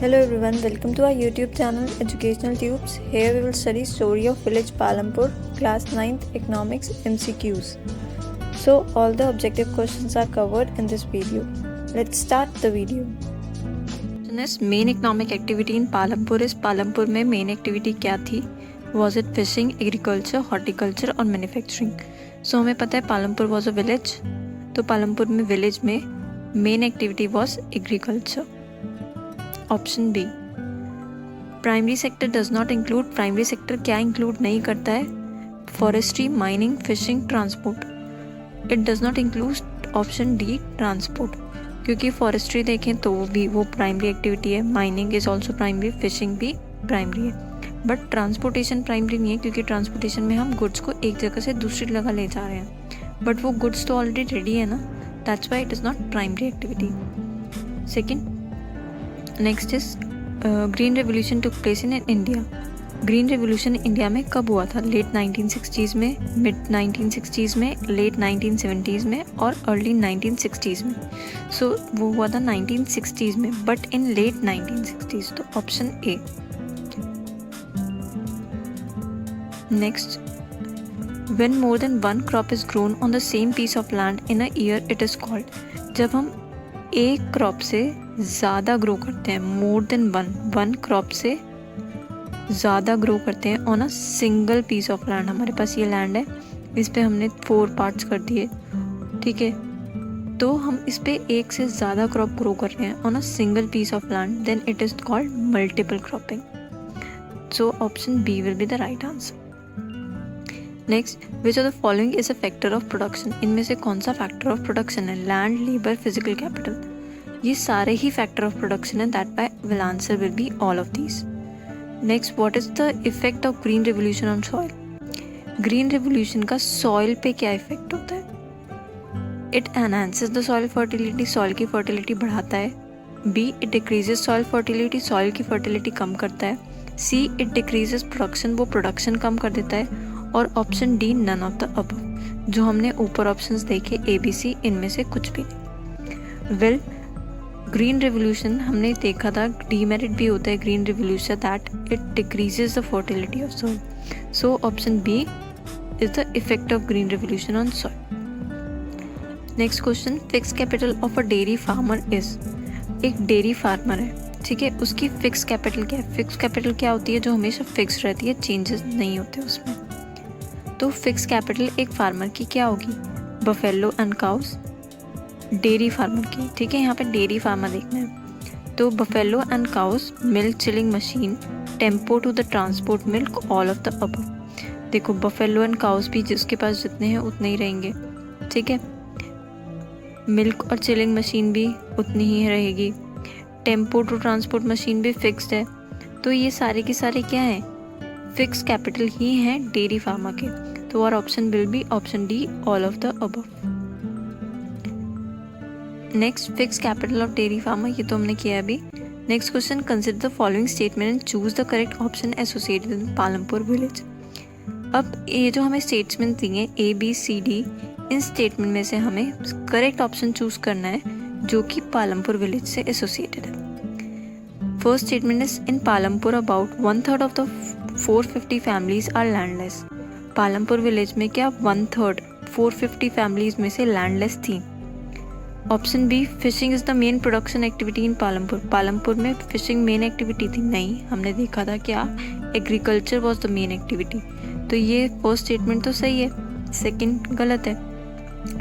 Hello everyone, welcome to our YouTube channel Educational Tubes. Here we will study story of village Palampur, class 9th economics MCQs. So all the objective questions are covered in this video. Let's start the video. Main economic activity in Palampur is Palampur में main activity क्या थी? Was it fishing, agriculture, horticulture और manufacturing? So हमें पता है Palampur was a village. तो Palampur में village में main activity was agriculture. Option B. Primary sector does not include. Primary sector क्या इंक्लूड नहीं करता है? Forestry, mining, fishing, transport. It does not include option D transport, क्योंकि forestry देखें तो वो प्राइमरी एक्टिविटी है. Mining is also primary, fishing भी प्राइमरी है. बट ट्रांसपोर्टेशन प्राइमरी नहीं है, क्योंकि ट्रांसपोर्टेशन में हम गुड्स को एक जगह से दूसरी जगह ले जा रहे हैं. बट वो गुड्स तो ऑलरेडी रेडी है ना, that's why it is not primary activity. Second, next is green revolution took place in India. Green revolution India में कब हुआ था? लेट 1960s में, मिड 1960s में, लेट 1970s में और अर्ली 1960s में. सो वो हुआ था 1960s में, बट इन लेट 1960s. तो option A. Next, when more than one crop is grown on the same piece of land in a year it is called. जब हम एक क्रॉप से ज़्यादा ग्रो करते हैं, मोर देन वन क्रॉप से ज़्यादा ग्रो करते हैं on a single piece of land. हमारे पास ये लैंड है, इस पे हमने 4 पार्ट्स कर दिए, ठीक है. तो हम इस पे एक से ज़्यादा क्रॉप ग्रो कर रहे हैं on a single piece of land, then it is called multiple cropping. So option B will be the right answer. Next, which of the following is a factor of production. इनमें से कौन सा factor of production है? Land, labour, physical capital. ये सारे ही factor of production है, that by will answer will be all of these. Next, what is the effect of green revolution on soil. Green revolution का soil पे क्या effect होता है? It enhances the soil fertility. Soil की fertility बढ़ाता है. B, it decreases soil fertility. Soil की fertility कम करता है. C, it decreases production. वो प्रोडक्शन कम कर देता है. और option D, none of the above. जो हमने ऊपर ऑप्शंस देखे ए बी सी, इनमें से कुछ भी नहीं. वेल, ग्रीन रेवोल्यूशन हमने देखा था, डीमेरिट भी होता है green revolution, that it decreases the fertility of soil. So option B is the effect of green revolution on soil. Next question, fix capital of a dairy farmer is. एक dairy farmer है, ठीक है, उसकी fix capital क्या है? Fix capital क्या होती है? जो हमेशा फिक्स रहती है, चेंजेस नहीं होते उसमें. तो फिक्स कैपिटल एक फार्मर की क्या होगी? Buffalo and cows. Dairy farmer की, ठीक है, यहाँ पे डेयरी फार्मर देखना है. तो buffalo and cows, milk chilling machine, tempo to the transport milk, all of the above. देखो, बफेलो एंड काउस भी जिसके पास जितने हैं उतने ही रहेंगे, ठीक है. मिल्क और चिलिंग मशीन भी उतनी ही रहेगी. टेम्पो टू ट्रांसपोर्ट मशीन भी फिक्स्ड है. तो ये सारे के सारे क्या हैं? फिक्स कैपिटल ही हैं डेयरी फार्मर के. तो और option will be option D, all of the above. Next, fix capital of dairy farmer, ये तो हमने किया अभी. Next question, consider the following statement and choose the correct option associated with Palampur village. अब ये जो हमें स्टेटमेंट दिए ए बी सी डी, इन स्टेटमेंट में से हमें करेक्ट ऑप्शन चूज करना है जो कि पालमपुर विलेज से एसोसिएटेड है. First statement is, in Palampur about 1/3 of the 450 families are landless. Palampur village में क्या 1/3 450 फैमिलीज में से लैंडलेस थी. Option B, fishing is the main production activity in Palampur. Palampur में फिशिंग मेन एक्टिविटी थी? नहीं, हमने देखा था क्या, agriculture was the main activity. तो ये फर्स्ट स्टेटमेंट तो सही है, सेकंड गलत है.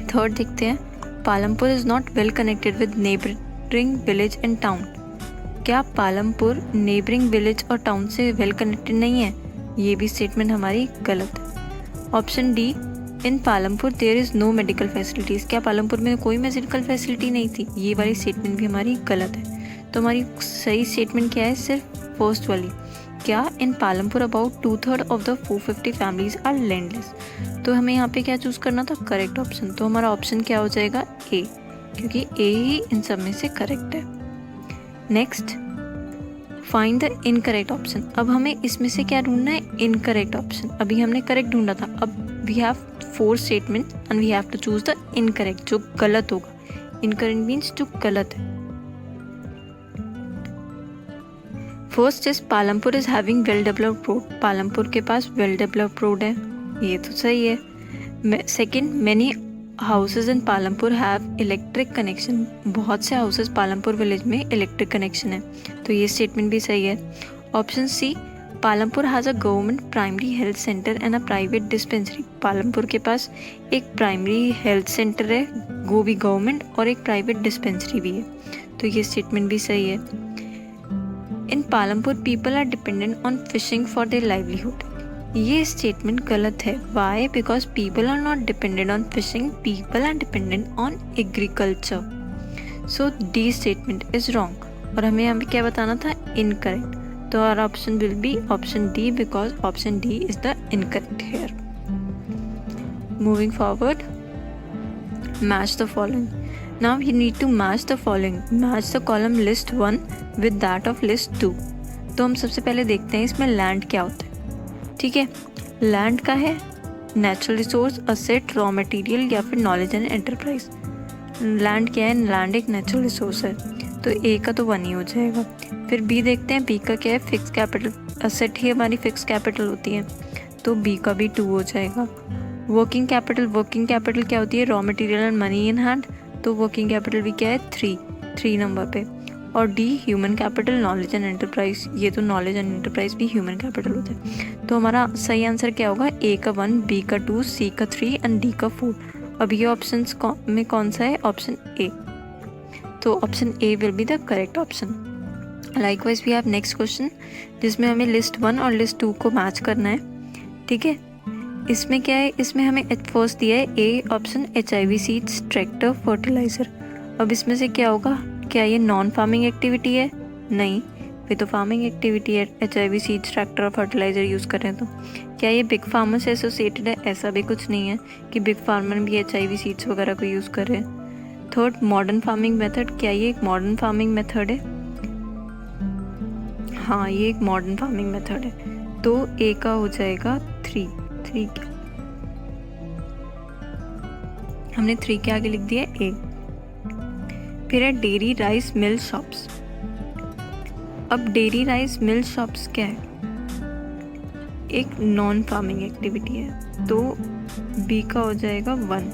थर्ड देखते हैं, Palampur is not well connected with neighbouring village and town. क्या पालमपुर नेबरिंग विलेज और टाउन से वेल कनेक्टेड नहीं है? ये भी स्टेटमेंट हमारी गलत है. Option D, in Palampur there is no medical facilities. क्या पालमपुर में कोई मेडिकल फैसिलिटी नहीं थी? ये वाली स्टेटमेंट भी हमारी गलत है. तो हमारी सही स्टेटमेंट क्या है? सिर्फ फर्स्ट वाली. क्या in Palampur about 2/3 of the 450 families are landless. तो हमें यहाँ पे क्या चूज़ करना था? Correct option. तो हमारा ऑप्शन क्या हो जाएगा? ए, क्योंकि ए ही इन सब में से करेक्ट है. Next, find the incorrect option. अब हमें इसमें से क्या ढूंढना है? Incorrect option. अभी हमने करेक्ट ढूंढा था, अब we have 4 statement and we have to choose the incorrect, जो गलत होगा. इनकरेक्ट मीन्स जो गलत है. First is Palampur is having well developed road, Palampur के पास वेल डेवलप्ड रोड है, ये तो सही है। Second, many houses in Palampur have electric connection, बहुत से हाउसेज पालमपुर विलेज में इलेक्ट्रिक कनेक्शन है, तो ये स्टेटमेंट भी सही है। Option C, Palampur has a government primary health centre and a private dispensary, Palampur के पास एक प्राइमरी हेल्थ सेंटर है वो भी गवर्नमेंट और एक प्राइवेट डिस्पेंसरी भी है, तो ये स्टेटमेंट भी सही है। In Palampur people are dependent on fishing for their livelihood, ये स्टेटमेंट गलत है। Why? Because people are not dependent on fishing, people are dependent on agriculture, so the statement is wrong. और हमें यहाँ पे क्या बताना था? इनकरेक्ट, तो our option will be option D because option D is the incorrect here. Moving forward, match the following. Now you need to match the following. Match the column list 1 with that of list 2. तो हम सबसे पहले देखते हैं इसमें land क्या होता है। ठीक है, लैंड का है natural resource, asset, raw material या फिर नॉलेज एंड एंटरप्राइज। लैंड क्या है? लैंड एक नेचुरल रिसोर्स है, तो ए का तो 1 ही हो जाएगा। फिर बी देखते हैं, बी का क्या है? फिक्स कैपिटल, असेट ही हमारी फिक्स कैपिटल होती है, तो बी का भी 2 हो जाएगा। वर्किंग कैपिटल क्या होती है? Raw material and money in hand, तो वर्किंग कैपिटल भी क्या है? 3 नंबर पे। और D human capital, knowledge and enterprise, ये तो नॉलेज एंड एंटरप्राइज भी ह्यूमन कैपिटल होता है, तो हमारा सही आंसर क्या होगा? ए का 1, बी का 2, सी का 3 एंड डी का 4। अब ये ऑप्शन में कौन सा है? ऑप्शन ए, तो option A will be the correct option. Likewise we have next question जिसमें हमें लिस्ट 1 और लिस्ट 2 को मैच करना है। ठीक है, इसमें क्या है? इसमें हमें फर्स्ट दिया है A option HIV seeds, tractor, fertiliser. अब इसमें से क्या होगा? क्या ये नॉन फार्मिंग एक्टिविटी है? नहीं, ये तो फार्मिंग एक्टिविटी है। HIV सीड्स, ट्रैक्टर और फर्टिलाइजर यूज़ कर रहे हैं, तो क्या ये बिग फार्मर से एसोसिएटेड है? ऐसा भी कुछ नहीं है कि बिग फार्मर भी HIV सीड्स वगैरह को यूज़ कर रहे हैं। थर्ड, मॉडर्न फार्मिंग मेथड, क्या ये एक मॉडर्न फार्मिंग मेथड है? हाँ, ये एक मॉडर्न फार्मिंग मेथड है, तो ए का हो जाएगा 3। हमने 3 के आगे लिख दिया ए। फिर है डेयरी राइस मिल शॉप्स। अब डेयरी राइस मिल शॉप्स क्या है? एक नॉन फार्मिंग एक्टिविटी है, तो बी का हो जाएगा 1।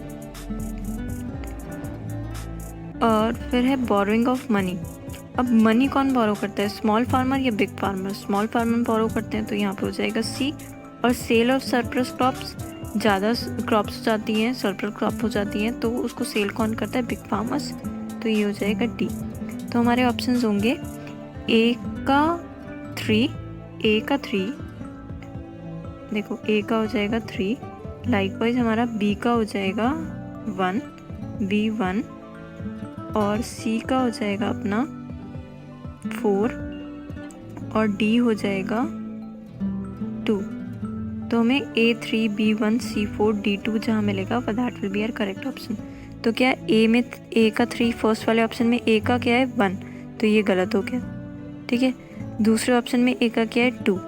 और फिर है बोरोइंग ऑफ मनी। अब मनी कौन बोरो करता है? स्मॉल फार्मर या बिग फार्मर? स्मॉल फार्मर बोरो करते हैं, तो यहाँ पे हो जाएगा सी। और सेल ऑफ सरप्लस क्रॉप्स, ज़्यादा क्रॉप्स हो जाती हैं, सरप्लस क्रॉप हो जाती हैं, तो उसको सेल कौन करता है? बिग फार्मर्स, तो ये हो जाएगा डी। तो हमारे ऑप्शंस होंगे ए का 3, देखो ए का हो जाएगा 3, लाइकवाइज हमारा बी का हो जाएगा 1, बी 1, और सी का हो जाएगा अपना 4 और डी हो जाएगा 2। तो हमें A3, B1, C4, D2 जहाँ मिलेगा वो that will be our correct option. तो क्या ए में ए का 3, फर्स्ट वाले ऑप्शन में ए का क्या है? 1, तो ये गलत हो गया। ठीक है, दूसरे ऑप्शन में ए का क्या है? 2,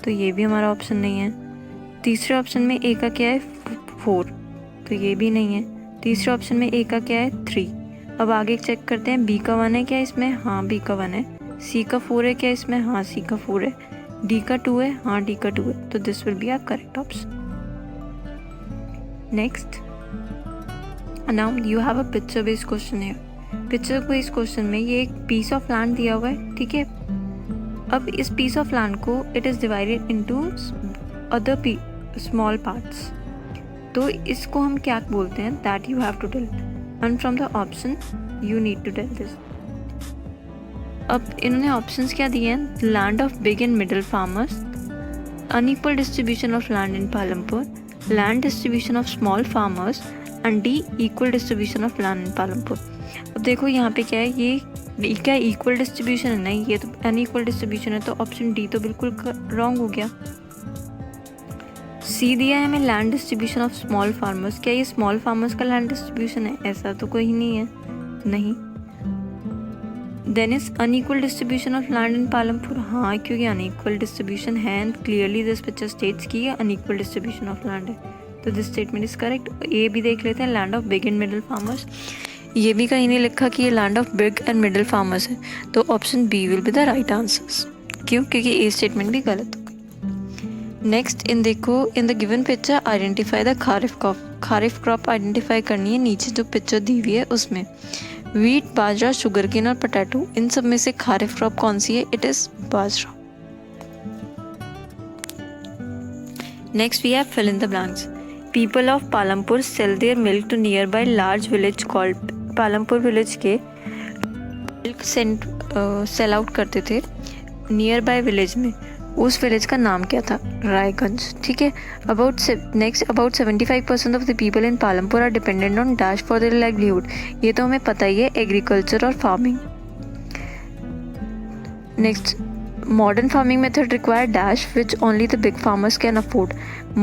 तो ये भी हमारा ऑप्शन नहीं है। तीसरे ऑप्शन में ए का क्या है? 4, तो ये भी नहीं है। तीसरे ऑप्शन में ए का क्या है? 3। अब आगे चेक करते हैं, बी का 1 है क्या इसमें? हाँ, बी का 1 है। सी का 4 है क्या इसमें? हाँ, सी का 4 है। डी का 2 है? हाँ, डी का 2 है, तो this will be our correct option. Next, now you have a picture based question here. Picture based question में ये एक पीस ऑफ लैंड दिया हुआ है। ठीक है, अब इस पीस ऑफ लैंड को it is divided into other small parts, तो इसको हम क्या बोलते हैं? That you have to tell, and from the option you need to tell this. अब इन्होंने ऑप्शंस क्या दिए हैं? Land of big and middle farmers, unequal distribution of land in Palampur, land distribution of small farmers and D equal distribution of land in Palampur. अब देखो यहाँ पे क्या है, ये क्या इक्वल डिस्ट्रीब्यूशन है? नहीं, ये तो अनइक्वल डिस्ट्रीब्यूशन है, तो ऑप्शन डी तो बिल्कुल रॉन्ग हो गया। सी दिया है हमें land distribution of small farmers, क्या ये स्मॉल फार्मर्स का लैंड डिस्ट्रीब्यूशन है? ऐसा तो कोई नहीं है, नहीं। Then is unequal distribution of land in Palampur, हाँ, क्योंकि अनइक्वल डिस्ट्रीब्यूशन है and clearly this picture states की ये अनइक्वल डिस्ट्रीब्यूशन ऑफ लैंड है, तो this statement is correct. A भी देख लेते हैं, land of big and middle farmers, ये भी कहीं नहीं लिखा कि ये land of big and middle farmers है, तो option B will be the right answers. क्यों? क्योंकि ए स्टेटमेंट भी गलत हो गई। नेक्स्ट इन देखो, in the given picture identify the kharif crop. Kharif crop identify करनी है। नीचे जो पिक्चर दी हुई है उसमें वीट, बाजरा, शुगरकेन और पोटैटो, इन सब में से खारिफ क्रॉप कौन सी है? It is bajra. Next we have fill in the blanks. People of Palampur sell their milk to nearby large village called. Palampur village के मिल्क सेल आउट करते थे नियर बाय विलेज में। उस विलेज का नाम क्या था? रायगंज। ठीक है। About 75% of the people in Palampur are dependent on dash for their livelihood. ये तो हमें पता ही है, एग्रीकल्चर और farming. Next, modern farming method require dash which only the big farmers can afford.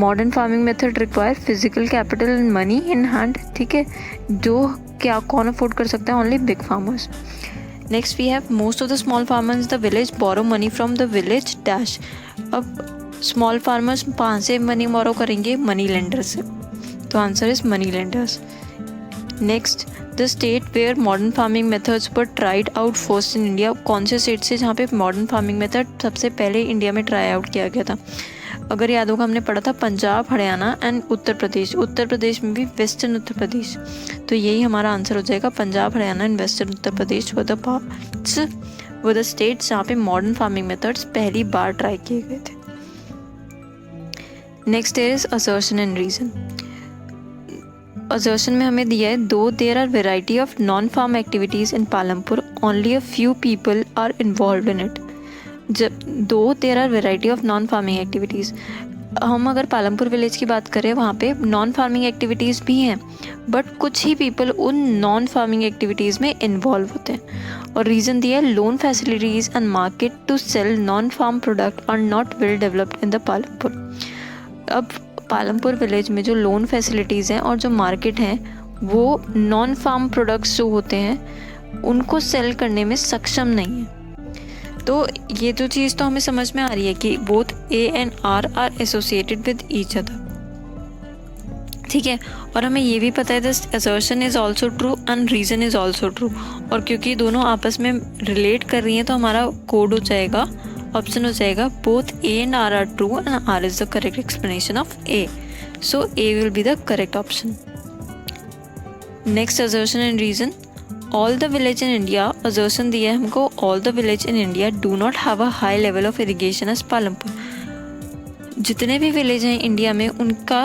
Modern farming method require physical capital and money in hand. ठीक है, जो क्या कौन अफोर्ड कर सकता है? only big farmers. Next we have most of the small farmers in the village borrow money from the village dash. अब small farmers कहाँ से money borrow करेंगे? money lenders से। तो answer is money lenders. Next, the state where modern farming methods were tried out first in India. कौन से state से जहाँ पे मॉडर्न फार्मिंग मेथड सबसे पहले इंडिया में ट्राई आउट किया गया था? अगर याद होगा हमने पढ़ा था पंजाब, हरियाणा एंड उत्तर प्रदेश। उत्तर प्रदेश में भी वेस्टर्न उत्तर प्रदेश। तो यही हमारा आंसर हो जाएगा, Punjab, Haryana and western Uttar Pradesh were the parts were the states जहाँ पे मॉडर्न फार्मिंग मेथड्स पहली बार ट्राई किए गए थे। Next is assertion and reason. Assertion में हमें दिया है, though there are variety of non farm activities in Palampur only a few people are involve in it. जब though there are variety of non farming activities, हम अगर Palampur village की बात करें वहाँ पे नॉन फार्मिंग एक्टिविटीज़ भी हैं, बट कुछ ही पीपल उन नॉन फार्मिंग एक्टिविटीज़ में इन्वॉल्व होते हैं। और रीज़न दिया है, loan facilities and market to sell non farm product are not well developed in the Palampur. अब पालमपुर विलेज में जो लोन फैसिलिटीज़ हैं और जो मार्केट हैं वो नॉन फार्म प्रोडक्ट्स जो होते हैं उनको सेल करने में सक्षम नहीं है। तो ये जो चीज़ तो हमें समझ में आ रही है कि both A and R are associated with each other. ठीक है, और हमें ये भी पता है this assertion is also true and reason is also true. और क्योंकि दोनों आपस में रिलेट कर रही हैं तो हमारा कोड हो जाएगा, ऑप्शन हो जाएगा, both A and R true and R is the correct explanation of A. So A will be the correct option. Next, assertion and reason. All the village in India, assertion दिया है हमको, all the village in India do not have a high level of irrigation as Palampur. जितने भी village हैं India में उनका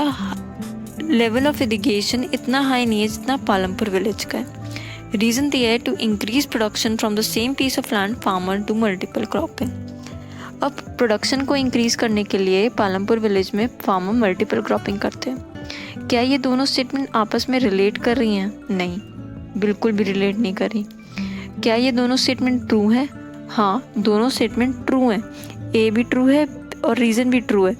level of irrigation इतना high नहीं है जितना पालमपुर विलेज का है। रीज़न दिया है, to increase production from the same piece of land farmer do multiple cropping. अब प्रोडक्शन को इंक्रीज़ करने के लिए पालमपुर विलेज में फार्मर मल्टीपल क्रॉपिंग करते हैं। क्या ये दोनों स्टेटमेंट आपस में रिलेट कर रही हैं? नहीं, बिल्कुल भी रिलेट नहीं कर रही। क्या ये दोनों स्टेटमेंट ट्रू हैं? हाँ, दोनों स्टेटमेंट ट्रू हैं। ए भी ट्रू है और रीज़न भी ट्रू है,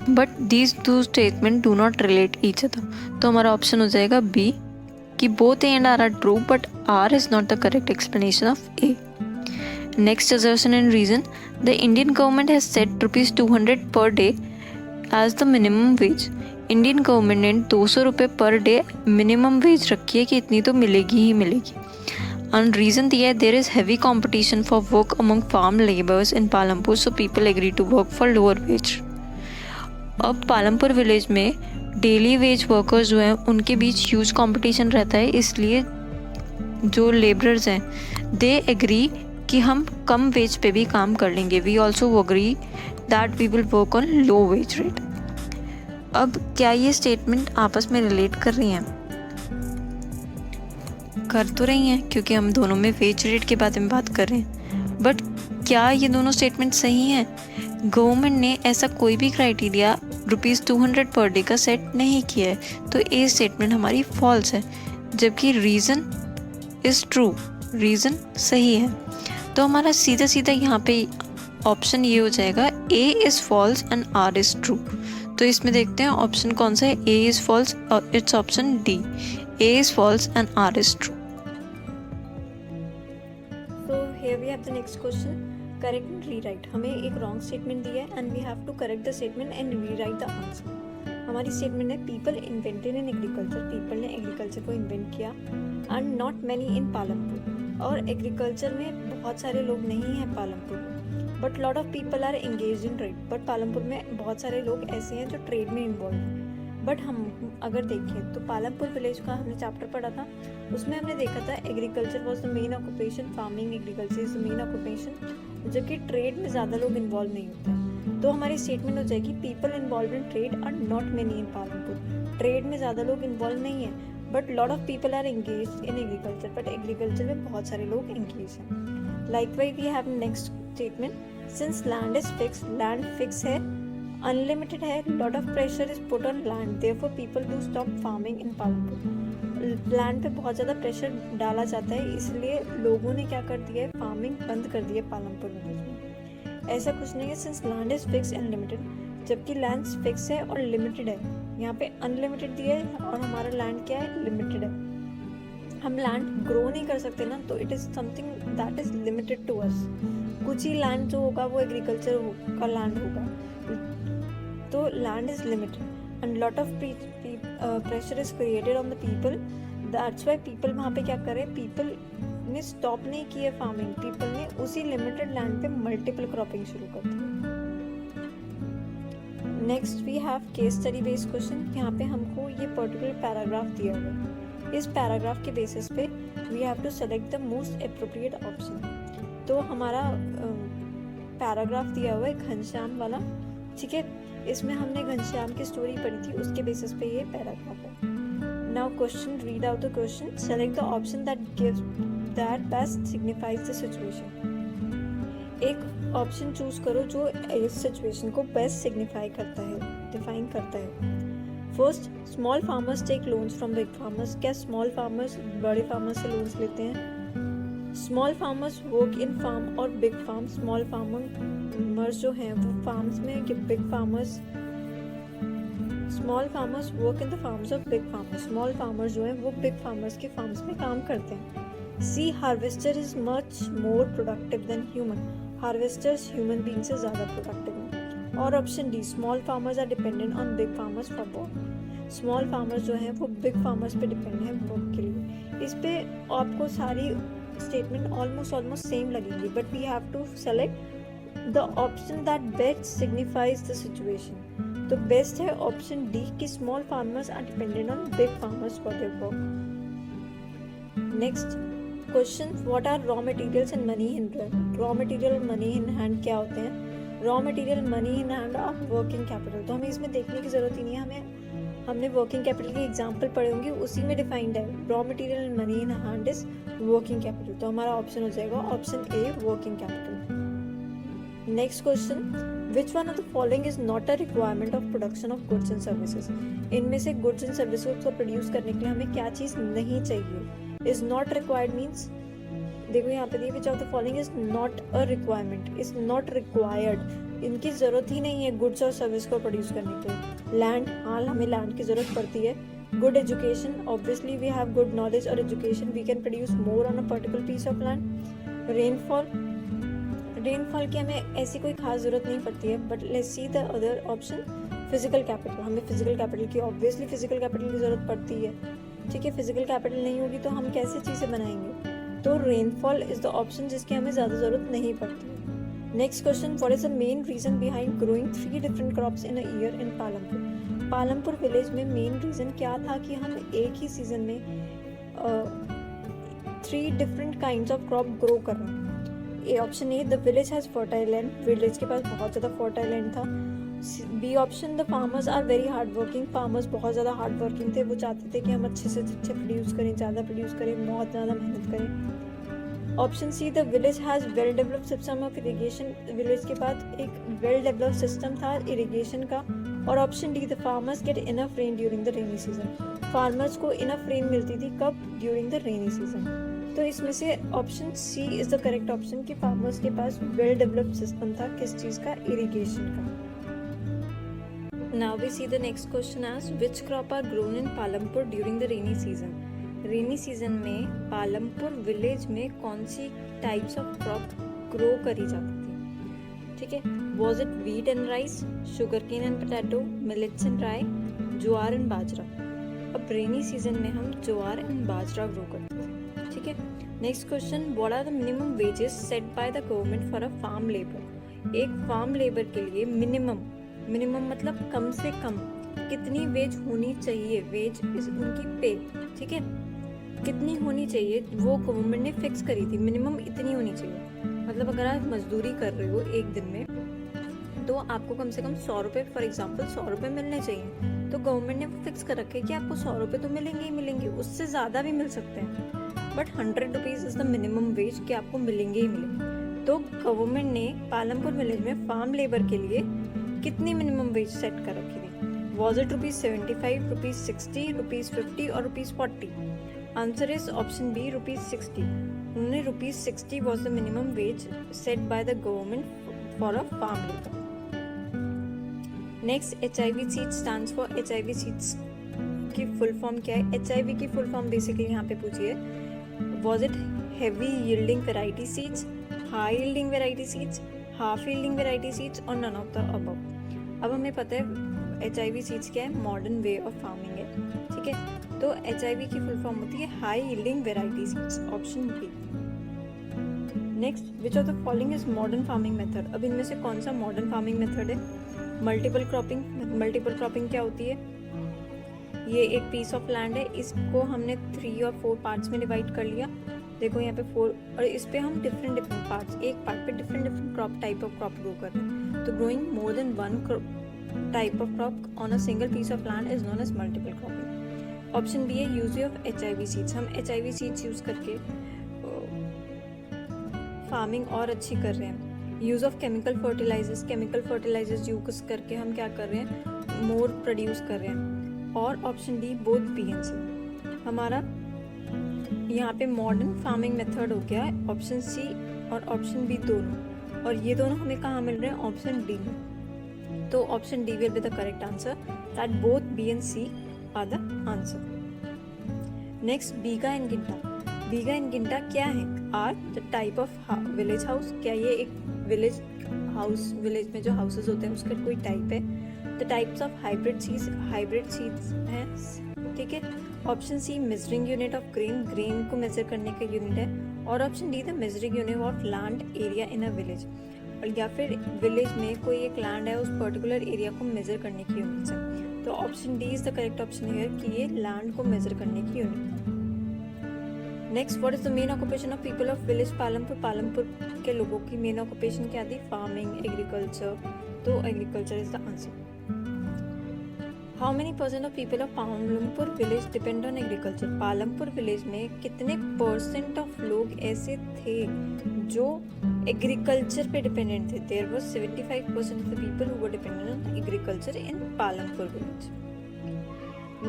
but these two statement do not relate each other. तो हमारा ऑप्शन हो जाएगा बी, कि both A and R true but R is not the correct explanation of A. Next, assertion and reason. The Indian government has set rupees 200 per day as the minimum wage. Indian government ने 200 रुपये per day minimum wage रखी है कि इतनी तो मिलेगी ही मिलेगी। And reason दिया है, there is heavy competition for work among farm laborers in Palampur, so people agree to work for lower wage. अब पालमपुर विलेज में डेली वेज वर्कर्स जो हैं उनके बीच ह्यूज कंपटीशन रहता है, इसलिए जो लेबरर्स हैं दे एग्री कि हम कम वेज पे भी काम कर लेंगे। We also agree that we will work on low wage rate. अब क्या ये स्टेटमेंट आपस में रिलेट कर रही हैं? कर तो रही हैं, क्योंकि हम दोनों में वेज रेट के बारे में बात कर रहे हैं, बट क्या ये दोनों स्टेटमेंट सही हैं? गवर्नमेंट ने ऐसा कोई भी क्राइटेरिया ₹200 पर डे का सेट नहीं किया है, तो ये स्टेटमेंट हमारी फॉल्स है। जबकि रीज़न इज़ ट्रू, रीज़न सही है। तो हमारा सीधा सीधा यहाँ पे ऑप्शन ये हो जाएगा, A is false and R is true. तो इसमें देखते हैं ऑप्शन कौन सा है। ए इज़ फॉल्स और it's option D, A is false and R is true. So here we have the next question, correct and rewrite. हमें एक रॉन्ग स्टेटमेंट दिया है and we have to correct the statement and rewrite the answer. हमारी statement है, people invented in agriculture, people ने agriculture को invent किया, and not many in Palampur. और एग्रीकल्चर में बहुत सारे लोग नहीं हैं पालमपुर में, but lot of people are engage in trade. But Palampur में बहुत सारे लोग ऐसे हैं जो ट्रेड में इन्वॉल्व हैं। बट हम अगर देखें तो पालमपुर विलेज का हमने चैप्टर पढ़ा था, उसमें हमने देखा था agriculture was the main occupation, farming agriculture is the main occupation, जबकि ट्रेड में ज़्यादा लोग इन्वॉल्व नहीं होते हैं। तो हमारी स्टेटमेंट हो जाएगी people involve in trade are not many in Palampur. Trade में ज़्यादा लोग इन्वॉल्व नहीं है, but lot of people are engage in agriculture, but agriculture में बहुत सारे लोग एंगेज हैं। Likewise we have next statement, since land is fix, land fix है, अनलिमिटेड है, lot of pressure is put on land, therefore people do stop farming in Palampur. Land पे बहुत ज़्यादा प्रेशर डाला जाता है, इसलिए लोगों ने क्या कर दिया है, फार्मिंग बंद कर दी है पालमपुर विलेज में। ऐसा कुछ नहीं है, since land is fix and limited, जबकि लैंड फिक्स है और लिमिटेड है। यहाँ पे अनलिमिटेड दिया है और हमारा लैंड क्या है, लिमिटेड है। हम लैंड ग्रो नहीं कर सकते ना, तो it is something that is limited to us. कुछ ही लैंड जो होगा वो एग्रीकल्चर का लैंड होगा, तो land is limited and lot of pressure is created on the people, that's why people वहाँ पे क्या करें, पीपल ने स्टॉप नहीं की है फार्मिंग, पीपल ने उसी लिमिटेड लैंड पे मल्टीपल क्रॉपिंग शुरू कर दी। Next we have case study based question. यहाँ पे हमको ये पर्टिकुलर पैराग्राफ दिया हुआ है, इस पैराग्राफ के बेसिस पे we have to select the most appropriate option. तो हमारा पैराग्राफ दिया हुआ है घनश्याम वाला, ठीक है, इसमें हमने घनश्याम की स्टोरी पढ़ी थी, उसके बेसिस पे ये पैराग्राफ है। Now question, read out the question, select the option that gives that best signifies the situation. एक ऑप्शन चूज करो जो इस सिचुएशन को बेस्ट सिग्निफाई करता है, डिफाइन करता है। First, small farmers take loans from big farmers. क्या स्मॉल फार्मर्स बड़े फार्मर्स से लोन्स लेते हैं? Small farmers work in farm और बिग फार्म। स्मॉल फार्मर्स जो हैं वो फार्म्स में, कि big farmers, small farmers work in the farms of big farmers. Small farmers जो हैं वो बिग फार्मर्स के फार्म्स में काम करते हैं। C, harvester is much more productive than human. Harvesters human being से ज़्यादा प्रोडक्टिव हैं। और option D, small farmers are dependent on big farmers for work. Small farmers जो हैं वो बिग फार्मर्स पे डिपेंड हैं वर्क के लिए। इस पे आपको सारी स्टेटमेंट ऑलमोस्ट सेम लगेंगी, but we have to select the option that best signifies the situation. तो बेस्ट है ऑप्शन डी कि small farmers are dependent on big farmers for their work. Next question, what are raw materials and money in hand. Raw material और money in hand क्या होते हैं? Raw material, money in hand are working capital. तो हमें इसमें देखने की जरूरत ही नहीं है, हमने वर्किंग कैपिटल के एग्जाम्पल पढ़े होंगे, उसी में डिफाइंड है। Raw material and money in hand is working capital. तो हमारा ऑप्शन हो जाएगा option A, working capital. Next question, which one of the following is not a requirement of production of goods and services. इनमें से goods and services को produce करने के लिए हमें क्या चीज़ नहीं चाहिए? इज नॉट रिक्वायर्ड मीन्स, देखो यहाँ पे दिए, विच of the following is not a requirement, is not required, इनकी ज़रूरत ही नहीं है गुड्स और सर्विस को प्रोड्यूस करने के लिए। लैंड, हाँ हमें लैंड की ज़रूरत पड़ती है। Good education, obviously we have good knowledge और education, we can produce more on a particular piece of land. Rainfall, rainfall की हमें ऐसी कोई खास ज़रूरत नहीं पड़ती है, but let's see the other option. Physical capital, हमें फिजिकल कैपिटल की ऑब्वियसली फिजिकल कैपिटल की ज़रूरत पड़ती है, ठीक है। फिजिकल कैपिटल नहीं होगी तो हम कैसे चीज़ें बनाएंगे? तो रेनफॉल इज द ऑप्शन जिसकी हमें ज़्यादा ज़रूरत नहीं पड़ती है। Next question, what is the main reason behind growing 3 different crops in a year in Palampur. Palampur village में मेन रीज़न क्या था कि हम एक ही सीजन में 3 different kinds of crop grow कर रहे हैं। A option A, the village has fertile land, village के पास बहुत ज़्यादा फर्टाइल लैंड था। B option, the farmers are very hard working, farmers बहुत ज़्यादा हार्ड वर्किंग थे, वो चाहते थे कि हम अच्छे से अच्छे प्रोड्यूस करें, ज़्यादा प्रोड्यूस करें, बहुत ज़्यादा मेहनत करें। Option C, the village has well developed system of irrigation, village के पास एक वेल डेवलप्ड सिस्टम था इरीगेशन का। और option D, the farmers get enough rain during the rainy season, farmers को इनफ रेन मिलती थी कब? During the rainy season. तो इसमें से option C is the correct option कि फार्मर्स के पास वेल डेवलप्ड सिस्टम था, किस चीज़ का? इरीगेशन का। Now we see the next question as which crop are grown in Palampur during the rainy season. Rainy season में पालमपुर विलेज में कौन सी टाइप्स ऑफ क्रॉप ग्रो करी जाती थी? ठीक है, was it wheat and rice, sugar cane and potato, millets and rye, jowar and बाजरा। अब रेनी सीजन में हम ज्वार एंड बाजरा ग्रो करते थे, ठीक है। Next question, what are the minimum wages set by the government for a farm labour. एक farm labour के लिए मिनिमम मतलब कम से कम कितनी वेज होनी चाहिए, वेज इज उनकी पे, ठीक है, कितनी होनी चाहिए वो गवर्नमेंट ने फिक्स करी थी, मिनिमम इतनी होनी चाहिए। मतलब अगर आप मजदूरी कर रहे हो एक दिन में तो आपको कम से कम 100 रुपये, फॉर एग्जाम्पल 100 रुपये मिलने चाहिए, तो गवर्नमेंट ने वो फिक्स कर रखे हैं कि आपको 100 रुपये तो मिलेंगे ही मिलेंगे, उससे ज़्यादा भी मिल सकते हैं, but 100 rupees is the minimum veg कि आपको मिलेंगे ही मिलेंगे। तो गवर्नमेंट ने पालमपुर विलेज में फार्म लेबर के लिए कितनी मिनिमम वेज सेट कर रखी थी? वॉज इट ₹75, ₹60, ₹50 और ₹40? Answer is option B ₹60। उन्होंने ₹60 was the minimum wage set by the government for a farm labour. Next, HIV seed stands for, HIV seeds की फुल फॉर्म क्या है? HIV की full form basically यहाँ पे पूछी है, was it heavy yielding variety seeds, high yielding variety seeds, half yielding variety seeds और none of the above. अब हमें पता है HIV सीड्स क्या है, मॉडर्न वे ऑफ फार्मिंग है, ठीक है। तो HIV की फुल फॉर्म होती है high yielding variety seeds, option B. Next, which of the following is modern farming method. अब इनमें से कौन सा मॉडर्न फार्मिंग मेथड है? Multiple cropping. मल्टीपल क्रॉपिंग क्या होती है? ये एक पीस ऑफ लैंड है, इसको हमने 3 और 4 पार्ट्स में डिवाइड कर लिया, देखो यहाँ पे 4, और इस पे हम डिफरेंट पार्ट्स, एक पार्ट पे different crop type of crop grow कर रहे हैं। तो growing more than one type of crop on a single piece of land is known as multiple cropping. Option B है यूज ऑफ HIV सीड्स। हम HIV seeds use करके farming और अच्छी कर रहे हैं। Use of chemical fertilizers use करके हम क्या कर रहे हैं, मोर प्रोड्यूस कर रहे हैं। और option D both B and C. हमारा यहाँ पे मॉडर्न फार्मिंग मेथड हो गया है ऑप्शन सी और ऑप्शन बी दोनों, और ये दोनों हमें कहाँ मिल रहे हैं, ऑप्शन डी में। तो option D will be the correct answer, that both B and C are the answer. Next, bigha and guintha. Bigha and guintha क्या है? Are the type of village house. क्या ये एक विलेज में जो हाउसेस होते हैं उसका कोई टाइप है? The types of hybrid seeds हैं, ठीक है। Option C measuring unit of grain को मेजर करने का यूनिट है, और option D the measuring unit of land area in a village, और या फिर विलेज में कोई एक लैंड है उस पर्टिकुलर एरिया को मेजर करने की यूनिट है। तो option D is the correct option here कि ये लैंड को मेजर करने की यूनिट है। Next, what is the main occupation of people of village Palampur. Palampur के लोगों की मेन ऑक्यूपेशन क्या थी? Farming, agriculture. तो agriculture is the answer. How many % of people of Palampur village depend on agriculture. Palampur village में कितने % ऑफ लोग ऐसे थे जो एग्रीकल्चर पे डिपेंडेंट थे? There was 75% of the people who were dependent on agriculture in Palampur village.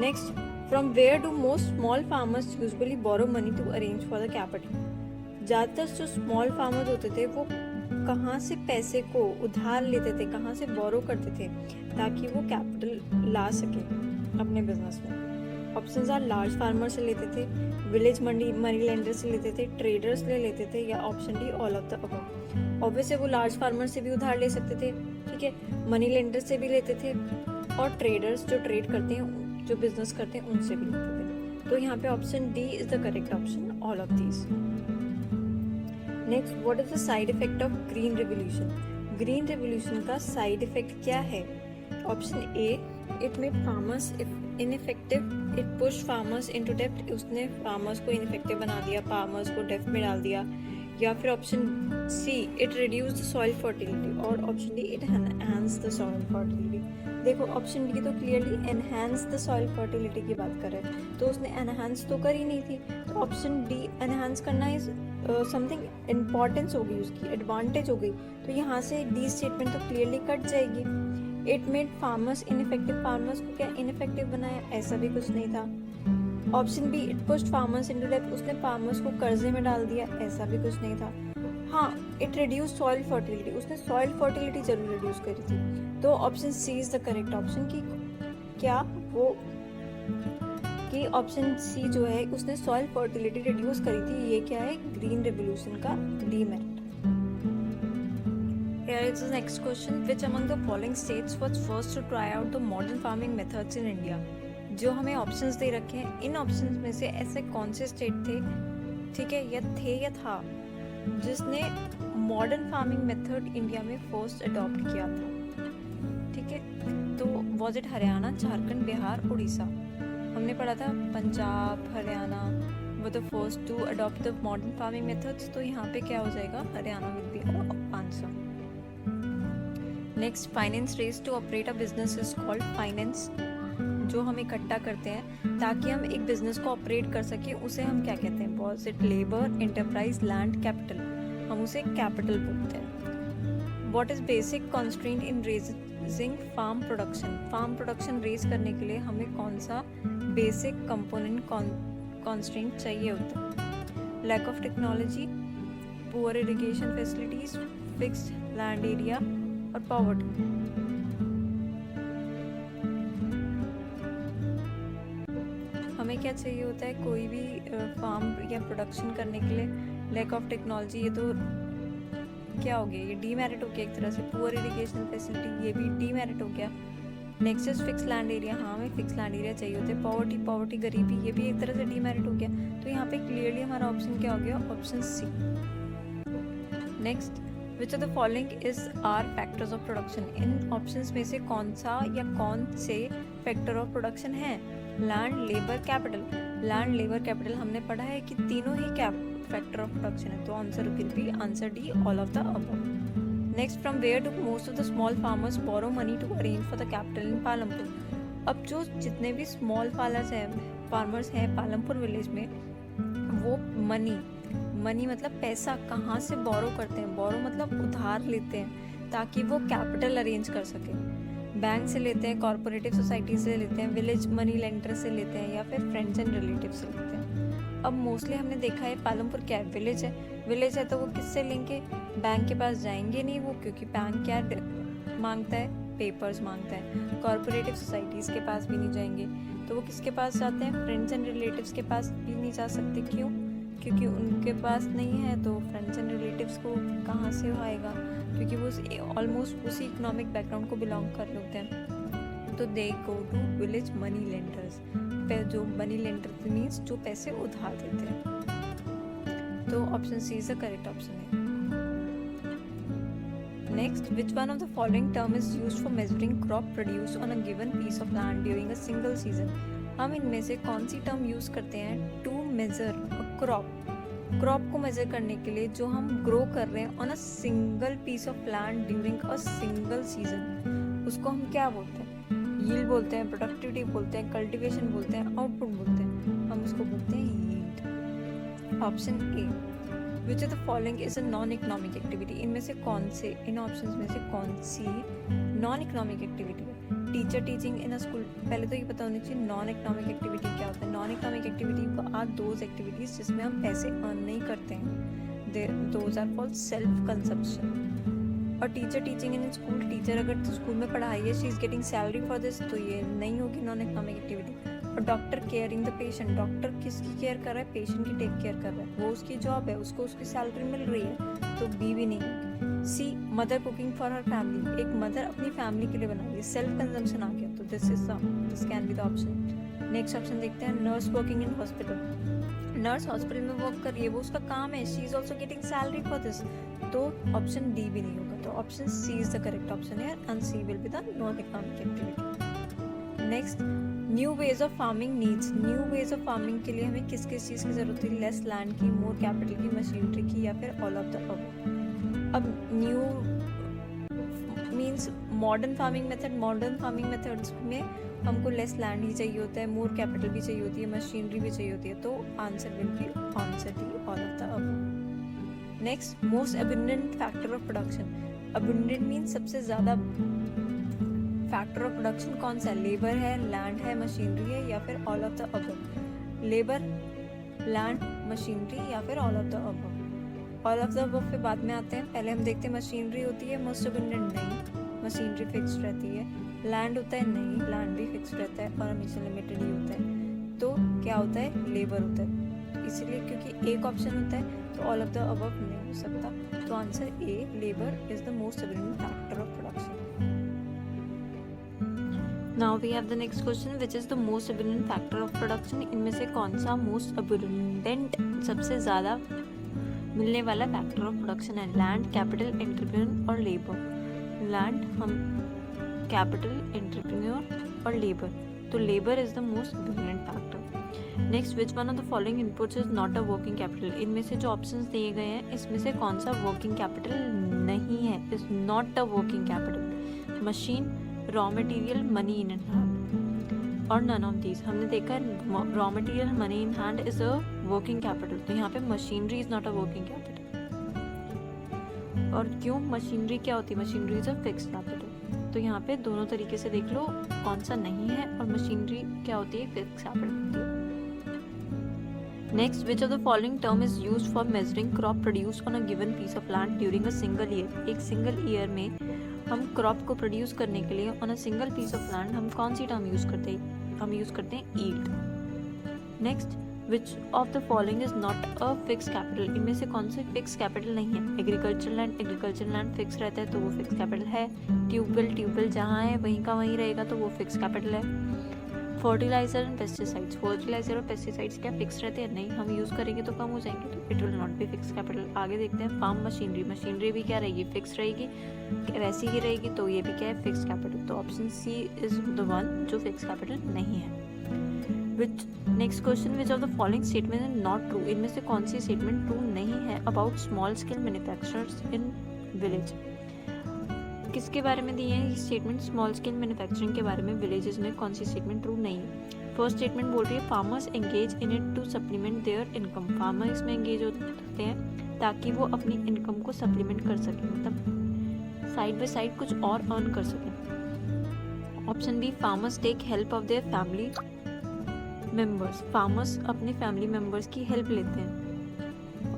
Next, from where do most small farmers usually borrow money to arrange for the capital. ज़्यादातर जो स्मॉल फार्मर्स होते थे वो कहाँ से पैसे को उधार लेते थे, कहाँ से बोरो करते थे ताकि वो कैपिटल ला सके अपने बिजनेस में? ऑप्शंस आर लार्ज फार्मर से लेते थे, विलेज मनी लेंडर से लेते थे, ट्रेडर्स ले लेते थे, या option D all of the above. Obviously वो लार्ज फार्मर से भी उधार ले सकते थे, ठीक है, मनी लेंडर से भी लेते थे, और ट्रेडर्स जो ट्रेड करते हैं, जो बिजनेस करते हैं, उनसे भी लेते थे। तो यहाँ पे option D is the correct option, all of these. Next, what is the side effect of green revolution. Green revolution का साइड इफेक्ट क्या है? Option A, it made farmers ineffective, it push farmers into डेब्ट। उसने farmers को ineffective बना दिया, farmers को डेब्ट में डाल दिया। या फिर option C, it reduce the soil fertility, और option D, it enhance the soil fertility. देखो ऑप्शन डी तो clearly enhance the soil fertility की बात कर रहे हैं, तो उसने एनहांस तो करी नहीं थी। तो ऑप्शन डी एनहांस करना इज समथिंग इम्पॉर्टेंस हो गई, उसकी एडवांटेज हो गई, तो यहाँ से डी स्टेटमेंट तो क्लियरली कट जाएगी। It made farmers ineffective, farmers को क्या इनइफेक्टिव बनाया? ऐसा भी कुछ नहीं था। Option B, it pushed farmers into डेब्ट, उसने फार्मर्स को कर्जे में डाल दिया, ऐसा भी कुछ नहीं था। हाँ, इट रिड्यूस सॉइल फर्टिलिटी, उसने सॉइल फर्टिलिटी जरूर रिड्यूस करी थी। तो option C is the correct option कि क्या वो कि ऑप्शन सी जो है उसने सॉइल फर्टिलिटी रिड्यूस करी थी। ये क्या है? ग्रीन रेवोल्यूशन का demerit. Here is the next question. Which among the following states was first to try out the modern farming methods in India? जो हमें ऑप्शंस दे रखे हैं, इन ऑप्शंस में से ऐसे कौन से स्टेट थे ठीक है, या थे या था, जिसने मॉडर्न फार्मिंग मेथड इंडिया में फर्स्ट अडॉप्ट किया था। ठीक है, तो वॉज इट हरियाणा, झारखंड, बिहार, उड़ीसा? हमने पढ़ा था पंजाब, हरियाणा वो the first to adopt the modern farming methods, तो यहाँ पे क्या हो जाएगा, Haryana will be answer. Next, finance raise to operate a business is called finance. जो हम इकट्ठा करते हैं ताकि हम एक बिजनेस को ऑपरेट कर सके, उसे हम क्या कहते हैं? Was it labour, enterprise, land, capital? हम उसे कैपिटल बोलते हैं। What is basic constraint in raising farm production? Farm production raise करने के लिए हमें कौन सा बेसिक कंपोनेंट कॉन्स्ट्रेंट चाहिए होता है? Lack of technology, poor irrigation facilities, fixed land area और पॉवर्टी? हमें क्या चाहिए होता है कोई भी फार्म या प्रोडक्शन करने के लिए? लैक ऑफ टेक्नोलॉजी, ये तो क्या हो गया, ये डीमेरिट हो गया एक तरह से। पुअर इरिगेशन फैसिलिटी, ये भी डीमेरिट हो गया। Next is fix land area, हाँ हमें फिक्स लैंड एरिया चाहिए होता है। पॉवर्टी गरीबी, ये भी एक तरह से डीमेरिट हो गया। तो यहाँ पे क्लियरली हमारा ऑप्शन क्या हो गया? Option C. Next, which of the following is are factors of production? इन ऑप्शंस में से कौन सा या कौन से फैक्टर ऑफ प्रोडक्शन है? Land, labour, capital? Land, labour, capital हमने पढ़ा है कि तीनों ही फैक्टर ऑफ प्रोडक्शन है, तो answer will be answer D, all of the above. Next, from where do most of the small farmers borrow money to arrange for the capital in Palampur? अब जो जितने भी स्मॉल फार्मर्स हैं Palampur village में, वो money मतलब पैसा कहाँ से बोरो करते हैं? बोरो मतलब उधार लेते हैं ताकि वो कैपिटल अरेंज कर सके। बैंक से लेते हैं, कॉर्पोरेटिव सोसाइटी से लेते हैं, विलेज मनी लेंडर से लेते हैं, या फिर फ्रेंड्स एंड रिलेटिव से लेते हैं। अब मोस्टली हमने देखा है पालमपुर क्या है, विलेज है तो वो किससे लेंगे? बैंक के पास जाएंगे नहीं वो, क्योंकि बैंक क्या मांगता है? पेपर्स मांगता है। कॉर्पोरेटिव सोसाइटीज़ के पास भी नहीं जाएंगे, तो वो किसके पास जाते हैं? फ्रेंड्स एंड रिलेटिव्स के पास भी नहीं जा सकते। क्यों? क्योंकि उनके पास नहीं है, तो फ्रेंड्स एंड रिलेटिव्स को कहाँ से आएगा? क्योंकि वो ऑलमोस्ट उसी इकोनॉमिक बैकग्राउंड को बिलोंग कर होते हैं। तो they go to village money lenders, जो मनी लेंडर मीन्स जो पैसे उधार देते हैं। तो option C is the correct option है। Next, which one of the following term is used for measuring crop produce on a given piece of land during a single season? हम इनमें से कौन सी टर्म यूज करते हैं to measure crop को measure करने के लिए जो हम ग्रो कर रहे हैं on a single piece of land during a single season? उसको हम क्या बोलते हैं? यील्ड बोलते हैं, प्रोडक्टिविटी बोलते हैं, कल्टीवेशन बोलते हैं, आउटपुट बोलते हैं। हम उसको बोलते हैं yield. Option A, which of the following is a non economic activity? इनमें से कौन से, इन ऑप्शंस में से कौन सी नॉन इकोनॉमिक एक्टिविटी है? टीचर टीचिंग इन अ स्कूल, पहले तो ये पता होना चाहिए नॉन इकोनॉमिक एक्टिविटी क्या होता है। नॉन इकोनॉमिक एक्टिविटी को आर दोज एक्टिविटीज जिसमें हम पैसे अर्न नहीं करते हैं, those are called self consumption. और teacher teaching in school, teacher अगर स्कूल में पढ़ाई है, she is getting salary for this, तो ये नहीं होगी नॉन इकोनॉमिक एक्टिविटी। और doctor caring the patient, doctor किसकी केयर कर रहा है? पेशेंट की टेक केयर कर रहा है, वो उसकी जॉब है, उसको उसकी सैलरी मिल रही है, तो बी भी नहीं होगी। C, mother cooking for her family, एक मदर अपनी फैमिली के लिए बना रही है, सेल्फ कंजम्पशन आ गया, तो this can be the option. Next option देखते हैं, nurse working in hospital, nurse hospital में वर्क कर रही है, वो उसका काम है, she is also getting salary for this, तो ऑप्शन डी भी नहीं होगा। तो option C is the correct option है, and C will be the non economic activity. Next, new ways of farming needs, new ways of farming के लिए हमें किस किस चीज़ की जरूरत है? लेस लैंड की, मोर कैपिटल की, मशीनरी की, या फिर ऑल ऑफ द अबव। अब new means modern farming methods में हमको लेस लैंड ही चाहिए होता है, मोर कैपिटल भी चाहिए होती है, मशीनरी भी चाहिए होती है, तो answer will be answer D, all of the above. Next, most abundant factor of production, abundant means सबसे ज़्यादा फैक्टर ऑफ प्रोडक्शन कौन सा है? लेबर है, लैंड है, मशीनरी है, या फिर all of the above? Labour, land, machinery, या फिर all of the above? All of the above पे बाद में आते हैं, पहले हम देखते हैं मशीनरी होती है मोस्ट अबंडेंट, नहीं, मशीनरी फिक्स रहती है। लैंड होता है, नहीं, लैंड भी फिक्स रहता है और हमेशा लिमिटेड ही होता है। तो क्या होता है? लेबर होता है। तो इसीलिए क्योंकि एक ऑप्शन होता है तो ऑल ऑफ द अबव नहीं हो सकता, तो answer A, labour is the most abundant factor of production. Now we have the next question, which is the most abundant factor of production. इनमें से कौन सा मोस्ट अबंडेंट, सबसे ज़्यादा मिलने वाला फैक्टर ऑफ प्रोडक्शन है? लैंड, कैपिटल, एंटरप्रेन्योर और लेबर। लैंड, हम कैपिटल, एंटरप्रेन्योर और लेबर, तो labour is the most abundant factor. Next, which one of the following inputs is not a working capital. इनमें से जो ऑप्शंस दिए गए हैं इसमें से कौन सा वर्किंग कैपिटल नहीं है, is not a working capital? Machine, raw material, money in hand और नन ऑफ दीज। हमने देखा raw material, money in hand is a working capital, तो यहाँ पे machinery is not a working capital. और क्यों? मशीनरी क्या होती है? Machinery is a fixed capital. तो यहाँ पे दोनों तरीके से देख लो कौन सा नहीं है, और मशीनरी क्या होती है? फिक्स्ड कैपिटल होती है। Next, which of the following term is used for measuring crop produce on a given piece of land during a single year. एक सिंगल ईयर में हम क्रॉप को प्रोड्यूस करने के लिए on a single piece of land हम कौन सी टर्म यूज करते हैं? हम यूज करते हैं yield. Next, which of the following is not a fix capital. इनमें से कौन से फिक्स कैपिटल नहीं है? एग्रीकल्चर लैंड फिक्स रहता है तो वो फिक्स कैपिटल है। ट्यूबवेल जहाँ है वहीं का वहीं रहेगा तो वो फिक्स कैपिटल है। फर्टिलाइजर एंड पेस्टिसाइड्स, फर्टिलाइजर और पेस्टिसाइड्स क्या फिक्स रहते हैं? नहीं, हम यूज़ करेंगे तो कम हो जाएंगे, तो it will not be fix capital. आगे देखते हैं, फार्म मशीनरी भी क्या रहेगी? फिक्स रहेगी, वैसी ही रहेगी, तो ये भी क्या है? Fix capital. तो option C is the one जो फिक्स कैपिटल नहीं है। Which next question, which of the following statement is not true. इनमें से कौन सी स्टेटमेंट ट्रू नहीं है about small scale manufacturers in village? किसके बारे में दी है ये स्टेटमेंट? स्मॉल स्केल मैन्युफैक्चरिंग के बारे में विलेजेस में कौन सी स्टेटमेंट ट्रू नहीं है? फर्स्ट स्टेटमेंट बोल रही है farmers engage in it to supplement their income. Farmer इसमें एंगेज होते हैं ताकि वो अपनी इनकम को सप्लीमेंट कर सकें, मतलब साइड बाय साइड कुछ और अर्न कर सकें। Option B, farmers take help of their family members. Farmers अपने फैमिली मेंबर्स की हेल्प लेते हैं।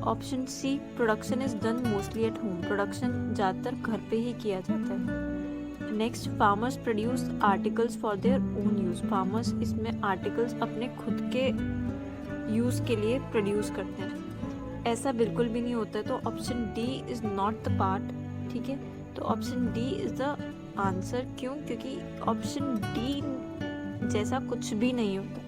Option C, production is done mostly at home. Production ज़्यादातर घर पे ही किया जाता है। Next, farmers produce articles for their own use. Farmers इसमें आर्टिकल्स अपने खुद के यूज़ के लिए प्रोड्यूस करते हैं। ऐसा बिल्कुल भी नहीं होता है, तो option D is not the part. ठीक है, तो option D is the answer. क्यों? क्योंकि ऑप्शन डी जैसा कुछ भी नहीं होता।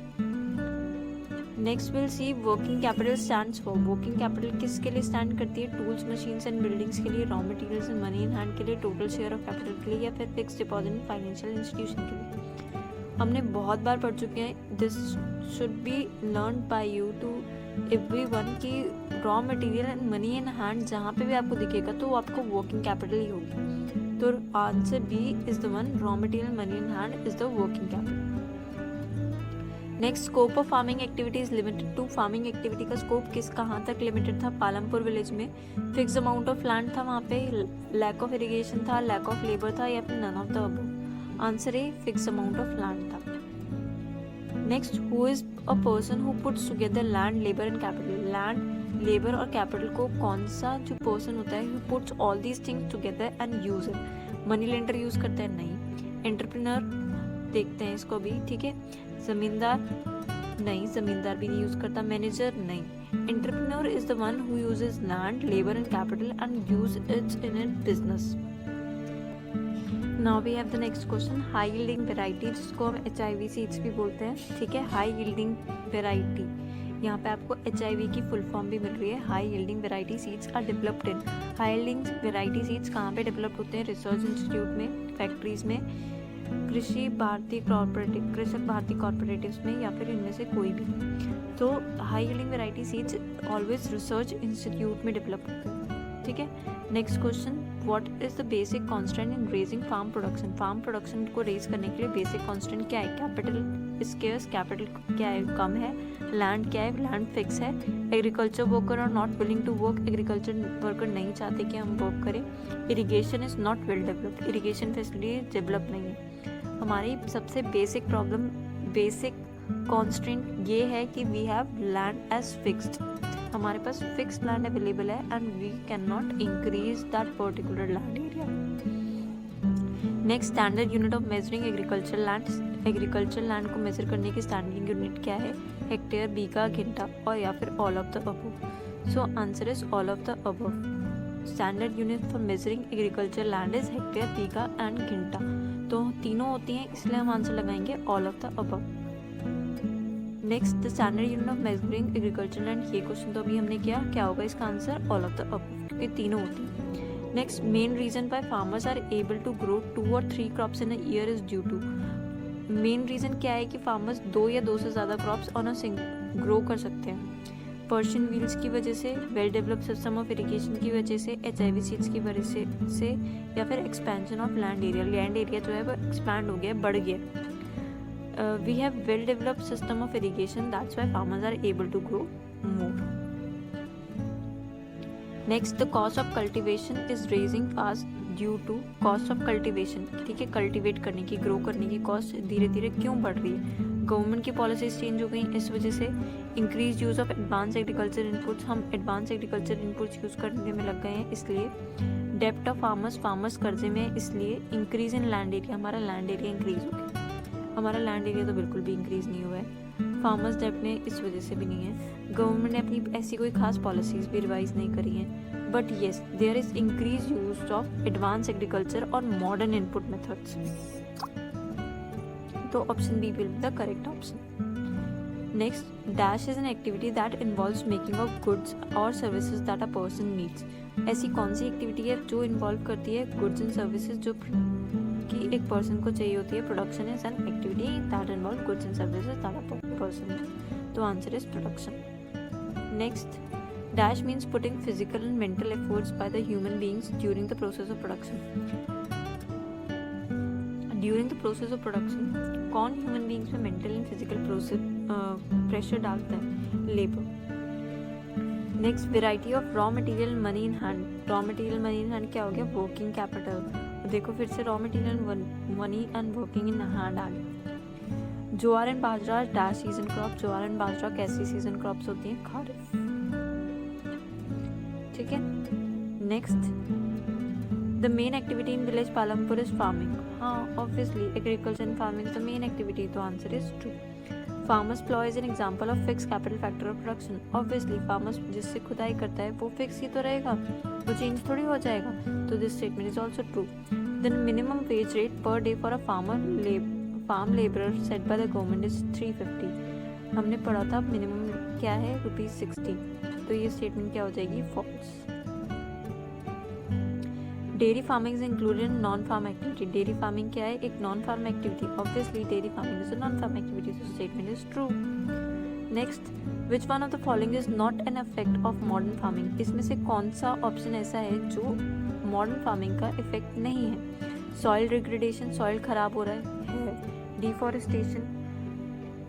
Next will see, working capital stands for. Working capital किसके लिए स्टैंड करती है? टूल्स, मशीन्स एंड बिल्डिंग्स के लिए, raw materials and money in hand के लिए, टोटल शेयर ऑफ कैपिटल के लिए, या फिर fix deposit in financial institution के लिए। हमने बहुत बार पढ़ चुके हैं, this should be learn by you to everyone की raw material and money in hand जहाँ पे भी आपको दिखेगा तो वो आपको वर्किंग कैपिटल ही होगी। तो answer B is the one, raw material money in hand is the working capital. Next, scope of farming activity is limited to. Farming activity का स्कोप कहाँ तक लिमिटेड था? पालमपुर विलेज में फिक्स अमाउंट ऑफ लैंड था, वहाँ पे lack of irrigation था, lack of labour था, या फिर none of the above. Answer A, fix amount of land था। Next, who is a person who puts together land, labour and capital. Land, labour और capital को कौन सा जो पर्सन होता है who puts all these things together and use it? Money lender use करता है? नहीं। एंटरप्रेन्योर देखते हैं इसको भी, ठीक है। जमींदार नहीं, जमींदार भी नहीं यूज करता। मैनेजर नहीं। Entrepreneur is the one who uses land, labour and capital and use it in it business. Now we have the next question, high yielding variety, जिसको हम HIV सीड्स भी बोलते हैं, ठीक है। हाई यील्डिंग वेराइटी, यहाँ पे आपको HIV की फुल फॉर्म भी मिल रही है। High yielding variety seeds are developed in. High yielding variety seeds कहाँ पे डेवलप होते हैं? रिसर्च इंस्टीट्यूट में, फैक्ट्रीज में, कृषक भारती कॉर्पोरेटिव्स में, या फिर इनमें से कोई भी। तो high yielding variety seeds always research institute में डेवलप होते हैं, ठीक है। Next question, what is the basic constant in raising farm production? Farm production को रेज करने के लिए बेसिक कांस्टेंट क्या है? कैपिटल स्केर्स, कैपिटल क्या है? कम है। लैंड क्या है? लैंड फिक्स है। Agriculture worker are not willing to work, agriculture worker नहीं चाहते कि हम वर्क करें। Irrigation is not well developed, irrigation facility develop नहीं है। हमारी सबसे बेसिक प्रॉब्लम, बेसिक कॉन्स्टेंट ये है कि we have land as fixed. हमारे पास फिक्स्ड लैंड अवेलेबल है and we can not increase that particular land area. Next, standard unit of measuring agriculture land. Agriculture land को मेजर करने की standard unit क्या है? हेक्टेयर, बीघा, घंटा, और या फिर all of the above. So answer is all of the above. Standard unit for measuring agriculture land is hectare, bigha and ghanta. तो तीनों होती हैं, इसलिए हम आंसर लगाएंगे all of the above. Next, the standard unit of measuring agriculture land, ये question तो अभी हमने किया, क्या होगा इसका answer all of the above, क्योंकि तीनों होती हैं। Next, main reason by farmers are able to grow 2 और 3 crops in a year is due to, main reason क्या है कि फार्मर्स 2 या 2 से ज़्यादा क्रॉप्स ऑन अ ग्रो कर सकते हैं। पर्शियन व्हील्स की वजह से, well developed system of irrigation की वजह से, HIV सीड्स की वजह से या फिर expansion of land area, land area जो है वो एक्सपैंड हो गया, बढ़ गया। We have well developed system of irrigation, that's why farmers are able to grow more. Next, the cost of cultivation is raising fast due to cost of cultivation, ठीक है, cultivate करने की, ग्रो करने की कॉस्ट धीरे धीरे क्यों बढ़ रही है? गवर्नमेंट की पॉलिसीज चेंज हो गई, इस वजह से increase use of advance agriculture inputs, हम एडवांस एग्रीकल्चर इनपुट्स यूज़ करने में लग गए हैं, इसलिए डेप्ट ऑफ फार्मर्स कर्जे में, इसलिए इंक्रीज इन लैंड एरिया, हमारा लैंड एरिया इंक्रीज हो गया। हमारा लैंड एरिया तो बिल्कुल भी इंक्रीज नहीं हुआ है, फार्मर्स डेप्ट में इस वजह से भी नहीं है। गवर्नमेंट ने अपनी ऐसी कोई खास पॉलिसीज भी रिवाइज नहीं करी हैं, but yes there is increase use of advance agriculture और मॉडर्न इनपुट मेथड्स, तो option B will be the correct option. Next, dash is an activity that involves making of goods और services that a person needs, ऐसी कौन सी activity है जो involve करती है goods and services जो कि एक पर्सन को चाहिए होती है? Production is an activity that involve goods and services that a person, तो answer is production. Next, dash means putting physical and mental efforts by the human beings during the process of production, during the process of production कौन human beings में mental and physical pressure डालता है? Labour. Next, variety of raw material money in hand, raw material money in hand क्या हो गया? Working capital. देखो फिर से raw material money and working in hand आ गया। Jowar and bajra dash season crop, jowar and bajra कैसी सीजन क्रॉप्स होती हैं? खारिफ, ठीक है। Next, the main activity in village Palampur is farming, हाँ obviously agriculture and farming is the main activity, तो answer is true. Farmers plough is an example of fix capital factor of production, obviously farmers जिससे खुदाई करता है वो fix ही तो रहेगा, वो चेंज थोड़ी हो जाएगा, तो this statement is also true. The minimum wage rate per day for a farm labourer set by the government is 350, हमने पढ़ा था मिनिमम क्या है? ₹60, तो ये स्टेटमेंट क्या हो जाएगी? False. Dairy farming is included in non farm activity, dairy farming क्या है? एक non farm activity, obviously dairy farming is a non farm activity, so statement is true. Next, which one of the following is not an effect of modern farming, इसमें से कौन सा option ऐसा है जो मॉडर्न फार्मिंग का effect नहीं है? सॉइल डिग्रेडेशन, सॉइल खराब हो रहा है, डिफॉरेस्टेशन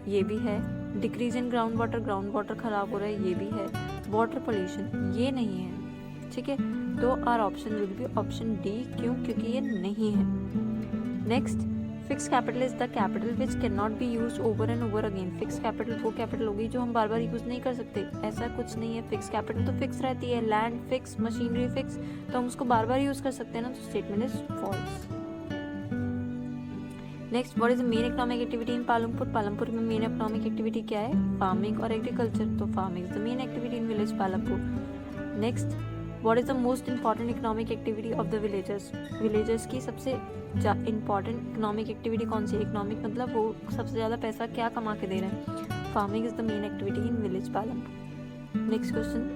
ये भी है, डिक्रीज इन ग्राउंड वाटर खराब हो रहा है ये भी है, वाटर पोल्यूशन ये नहीं है, ठीक है, तो R option will be option D, क्यों? क्योंकि ये नहीं है। Next, fix capital is the capital which can not be use over and over again, fix capital वो कैपिटल होगी जो हम बार बार यूज नहीं कर सकते, ऐसा कुछ नहीं है, फिक्स कैपिटल तो फिक्स रहती है, लैंड फिक्स, मशीनरी फिक्स, तो हम उसको बार बार यूज कर सकते हैं ना, तो statement is false. Next, what is the main economic activity in Palampur, Palampur में मेन इकोनॉमिक एक्टिविटी क्या है? फार्मिंग और एग्रीकल्चर, तो farming is the main activity in village Palampur. Next, what is the most important economic activity of the villagers, villagers की सबसे important economic activity कौन सी? Economic मतलब वो सबसे ज़्यादा पैसा क्या कमा के दे रहे हैं? Farming is the main activity in village Palampur. Next question,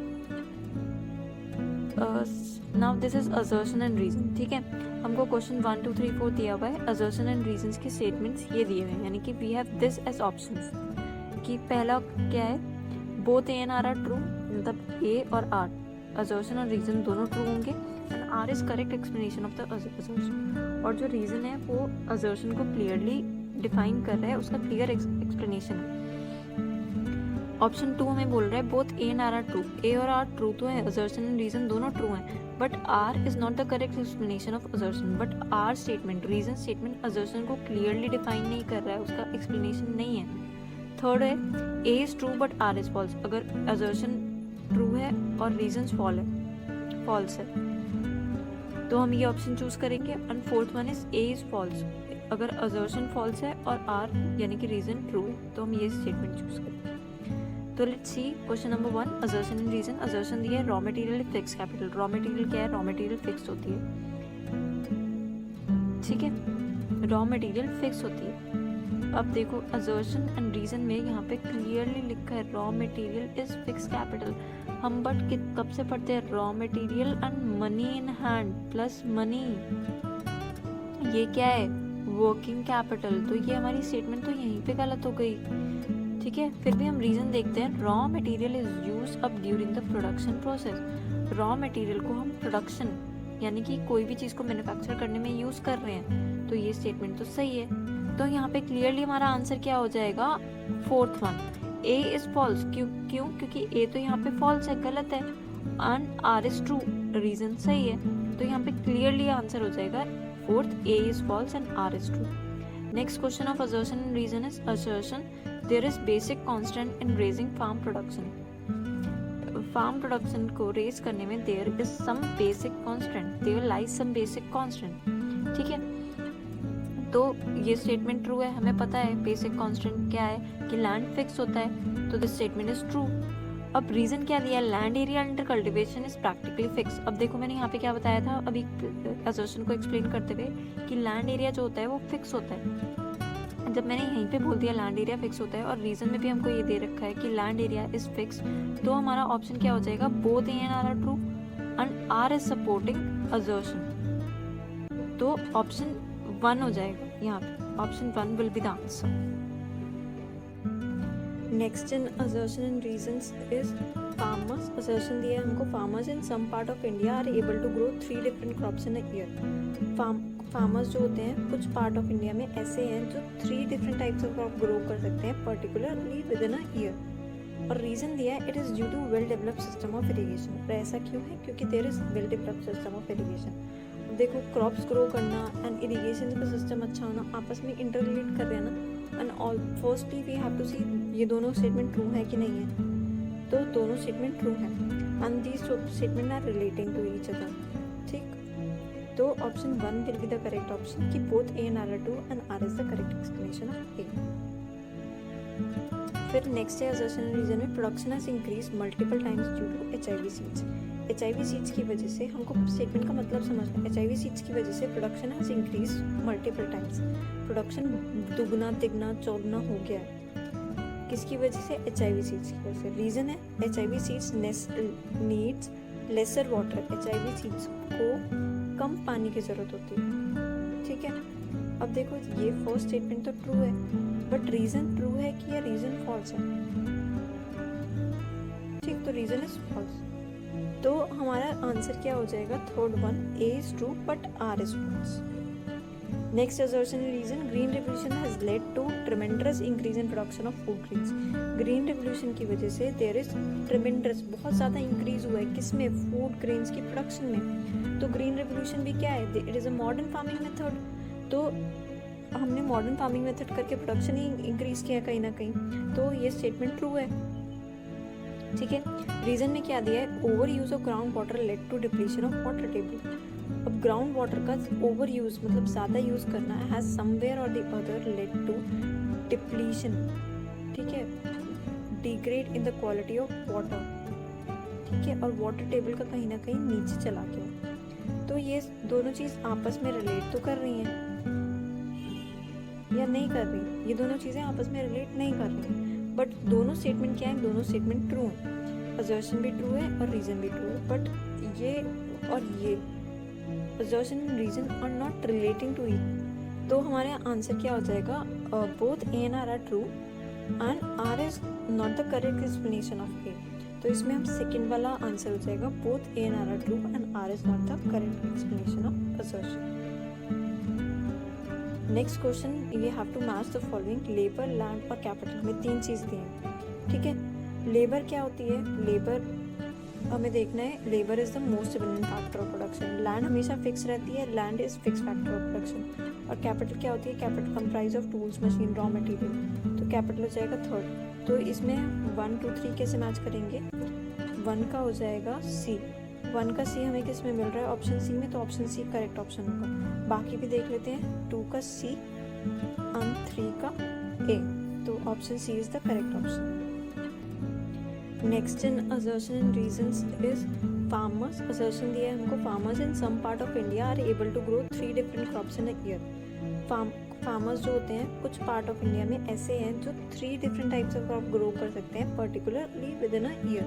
now this is assertion and reason, ठीक है, हमको क्वेश्चन 1 2 3 4 दिया हुआ है, असर्शन एंड रीजंस के स्टेटमेंट्स ये दिए हुए हैं, यानी कि we have this as options, कि पहला क्या है? Both A and R are true, मतलब ए और आर, असर्शन और रीजन दोनों ट्रू होंगे, and R is correct explanation of the assertion, और जो रीजन है वो असर्शन को क्लियरली डिफाइन कर रहा है, उसका क्लियर एक्सप्लेनेशन है। ऑप्शन 2 हमें बोल रहा है both A and R are true, A और आर ट्रू तो है, असर्शन एंड रीजन दोनों ट्रू हैं, but R is not the correct explanation of assertion, but R statement, reason statement assertion को क्लियरली डिफाइन नहीं कर रहा है, उसका एक्सप्लेनेशन नहीं है। थर्ड है A is true but R is false, अगर असर्शन ट्रू है और रीजन फॉल्स है तो हम ये ऑप्शन चूज करेंगे, and fourth one is A is false, अगर असर्शन फॉल्स है और आर यानी कि रीजन ट्रू है तो हम ये स्टेटमेंट चूज करेंगे। तो let's see question number 1, assertion and reason. Assertion दिया है raw material fix capital, raw material क्या है? रॉ मटेरियल फिक्स होती है, ठीक है, रॉ मटेरियल फिक्स होती है। अब देखो असर्शन एंड रीजन में यहाँ पे क्लियरली लिखा है raw material is fix capital. हम बट कब से पढ़ते हैं, raw material and money in hand plus money, ये क्या है, वर्किंग कैपिटल। तो ये हमारी स्टेटमेंट तो यहीं पे गलत हो गई, ठीक है। फिर भी हम रीजन देखते हैं, raw material is use up during the production process. Raw material को हम प्रोडक्शन यानी कि कोई भी चीज़ को मैन्युफैक्चर करने में यूज़ कर रहे हैं, तो ये स्टेटमेंट तो सही है। तो यहाँ पे क्लियरली हमारा आंसर क्या हो जाएगा, fourth one, A is false. क्यों क्योंकि ए तो यहाँ पे फॉल्स है, गलत है, and R is true, reason सही है। तो यहाँ पे क्लियरली आंसर हो जाएगा fourth, A is false and R is true. Next question of assertion and reason is assertion there is basic constant in raising farm production. Farm production को raise करने में there is some basic constant, there lies some basic constant, ठीक है। तो ये statement true है, हमें पता है बेसिक कांस्टेंट क्या है कि लैंड फिक्स होता है, तो दिस स्टेटमेंट इज ट्रू। अब रीजन क्या दिया, land area under cultivation is practically fix. अब देखो मैंने यहाँ पे क्या बताया था अभी असर्शन को एक्सप्लेन करते हुए कि लैंड एरिया जो होता है वो फिक्स होता है। जब मैंने यहीं पे बोल दिया लैंड एरिया फिक्स होता है और रीजन में भी हमको ये दे रखा है कि लैंड एरिया इज फिक्स, तो हमारा ऑप्शन क्या हो जाएगा, both A and R are true and R is supporting assertion. तो ऑप्शन 1 हो जाएगा यहाँ पे, option 1 will be the answer. Next in assertion and reasons is farmers. Assertion दिया है हमको, farmers in some part of India are able to grow 3 different crops in a year. Farmers जो होते हैं कुछ पार्ट ऑफ इंडिया में ऐसे हैं जो 3 different types of crop grow कर सकते हैं particularly with in a year. और रीजन दिया है it is due to well developed system of irrigation. और ऐसा क्यों है, क्योंकि there is well developed system of irrigation. देखो क्रॉप्स ग्रो करना एंड इरिगेशन का सिस्टम अच्छा होना आपस में इंटर रिलेट कर रहे हैं ना। And all firstly we have to see ये दोनों स्टेटमेंट ट्रू है कि नहीं है, तो दोनों स्टेटमेंट ट्रू है and these statement are relating to each other, ठीक। तो option 1 will be the correct option कि both A and R are true and R is the correct explanation of A. फिर नेक्स्ट है assertion and reason में production has increase multiple times due to HIV seeds. HIV seeds की वजह से हमको statement का मतलब समझना है। HIV सीड्स की वजह से production has increase multiple times, production दुगना तिगना चौगुना हो गया है। किसकी वजह से, HIV सीड्स की वजह से। रीजन है HIV seeds needs lesser water. HIV seeds को कम पानी की जरूरत होती है, ठीक है। अब देखो ये फर्स्ट स्टेटमेंट तो ट्रू है, बट रीजन ट्रू है कि या रीजन फॉल्स है, ठीक। तो रीजन इज फॉल्स, तो हमारा आंसर क्या हो जाएगा, third one, A is true but R is false. Next assertion reason, green revolution has led to tremendous increase in production of food grains. Green revolution की वजह से देयर इज ट्रेमेंडस, बहुत ज़्यादा इंक्रीज हुआ है किसमें, फूड ग्रेन्स की production में। तो ग्रीन रेवोल्यूशन भी क्या है, it is a modern farming method. तो हमने मॉडर्न फार्मिंग मेथड करके प्रोडक्शन ही इंक्रीज किया कहीं ना कहीं, तो ये स्टेटमेंट ट्रू है, ठीक है। रीजन में क्या दिया है, over use of ground water led to depletion of water table. अब ग्राउंड वाटर का ओवर यूज मतलब ज़्यादा यूज करना हैज समवेयर और the other led to depletion, ठीक है, degrade in the quality of water, ठीक है, और वाटर टेबल का कहीं ना कहीं नीचे चला गया। तो ये दोनों चीज़ आपस में रिलेट तो कर रही हैं या नहीं कर रही, ये दोनों चीज़ें आपस में रिलेट नहीं कर रही हैं, बट दोनों स्टेटमेंट क्या है, दोनों स्टेटमेंट ट्रू हैं। असर्शन भी ट्रू है और रीजन भी ट्रू है, बट ये और ये assertion and reason are not relating to it. तो हमारे आंसर क्या हो जाएगा, both A and R true and R is not the correct explanation of A. तो इसमें हम सेकेंड वाला आंसर हो जाएगा, both A and R true and R is not the correct explanation of assertion. Next question, ये have to match the following, labour, land और capital. हमें 3 चीज़ दी हैं, ठीक है। लेबर क्या होती है, लेबर हमें देखना है, labour is the most dependent factor of production. Land हमेशा फिक्स रहती है, land is fix factor of production. और कैपिटल क्या होती है, capital comprise of tools, machine, raw material. तो कैपिटल हो जाएगा थर्ड। तो इसमें 1, 2, 3 कैसे मैच करेंगे, 1 का हो जाएगा सी, 1 का सी हमें किस में मिल रहा है, ऑप्शन सी में, तो ऑप्शन सी करेक्ट ऑप्शन होगा। बाकी भी देख लेते हैं, 2 का सी एंड 3 का ए, तो option C is the correct option. Next in assertion and reasons is farmers, assertion दिया है हमको, farmers in some part of India are able to grow 3 different crops in a year. Farmers जो होते हैं कुछ part of India में ऐसे हैं जो 3 different types of crop grow कर सकते हैं particularly with in a year.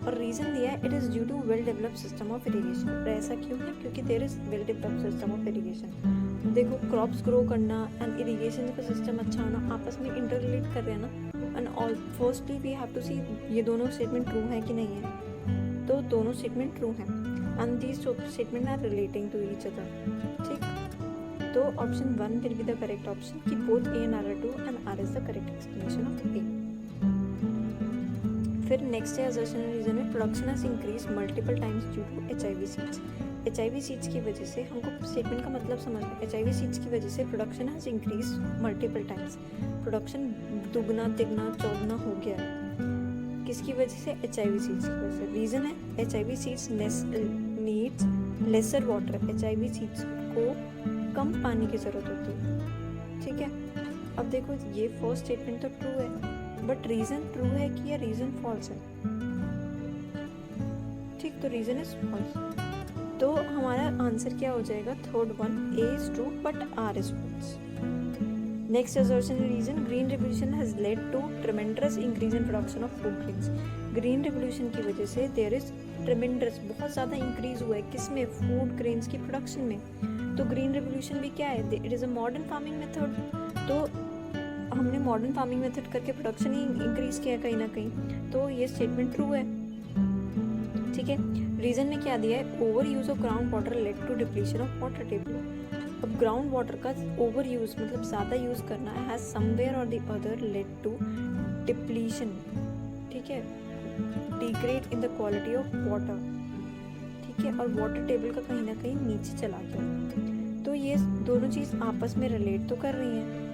और रीज़न दिया है it is due to well developed system of irrigation. और ऐसा क्यों है? क्योंकि there is well developed system of irrigation. देखो क्रॉप्स ग्रो करना एंड इरीगेशन का सिस्टम अच्छा होना आपस में इंटर रिलेट कर रहे हैं ना। And all firstly we have to see ये दोनों स्टेटमेंट ट्रू है कि नहीं है। तो दोनों स्टेटमेंट ट्रू हैं and these statement are relating to each other. ठीक, तो option 1 will be the correct option कि both A and R are true and R is the correct explanation of A. फिर नेक्स्ट है assertion and reason में production has increase multiple times due to HIV seeds. HIV seeds की वजह से हमको statement का मतलब समझ में, HIV सीड्स की वजह से production has increase multiple times. Production दुगना तिगना चौगुना हो गया है। किसकी वजह से? HIV सीड्स की वजह से। रीजन है HIV seeds needs lesser water. HIV seeds को कम पानी की जरूरत होती है। ठीक है, अब देखो ये फर्स्ट स्टेटमेंट तो ट्रू है बट रीजन ट्रू है कि या रीजन फॉल्स है? ठीक, तो रीजन इज फॉल्स। तो हमारा आंसर क्या हो जाएगा? Third one, A is true but R is false. Next assertion reason, green revolution has led to tremendous increase in production of food grains. Green revolution की वजह से देयर इज ट्रेमेंडस, बहुत ज़्यादा इंक्रीज हुआ है किसमें? फूड ग्रेन्स की production में। तो ग्रीन रेवोल्यूशन भी क्या है? It is a modern farming method. तो हमने मॉडर्न फार्मिंग मेथड करके प्रोडक्शन ही इंक्रीज किया कहीं ना कहीं, तो ये स्टेटमेंट ट्रू है। ठीक है, रीजन में क्या दिया है? Over use of ground water led to depletion of water table. अब ग्राउंड वाटर का ओवर यूज मतलब ज़्यादा यूज करना हैज समवेयर और the other led to depletion. ठीक है, degrade in the quality of water. ठीक है, और वाटर टेबल का कहीं ना कहीं नीचे चला गया। तो ये दोनों चीज़ आपस में रिलेट तो कर रही हैं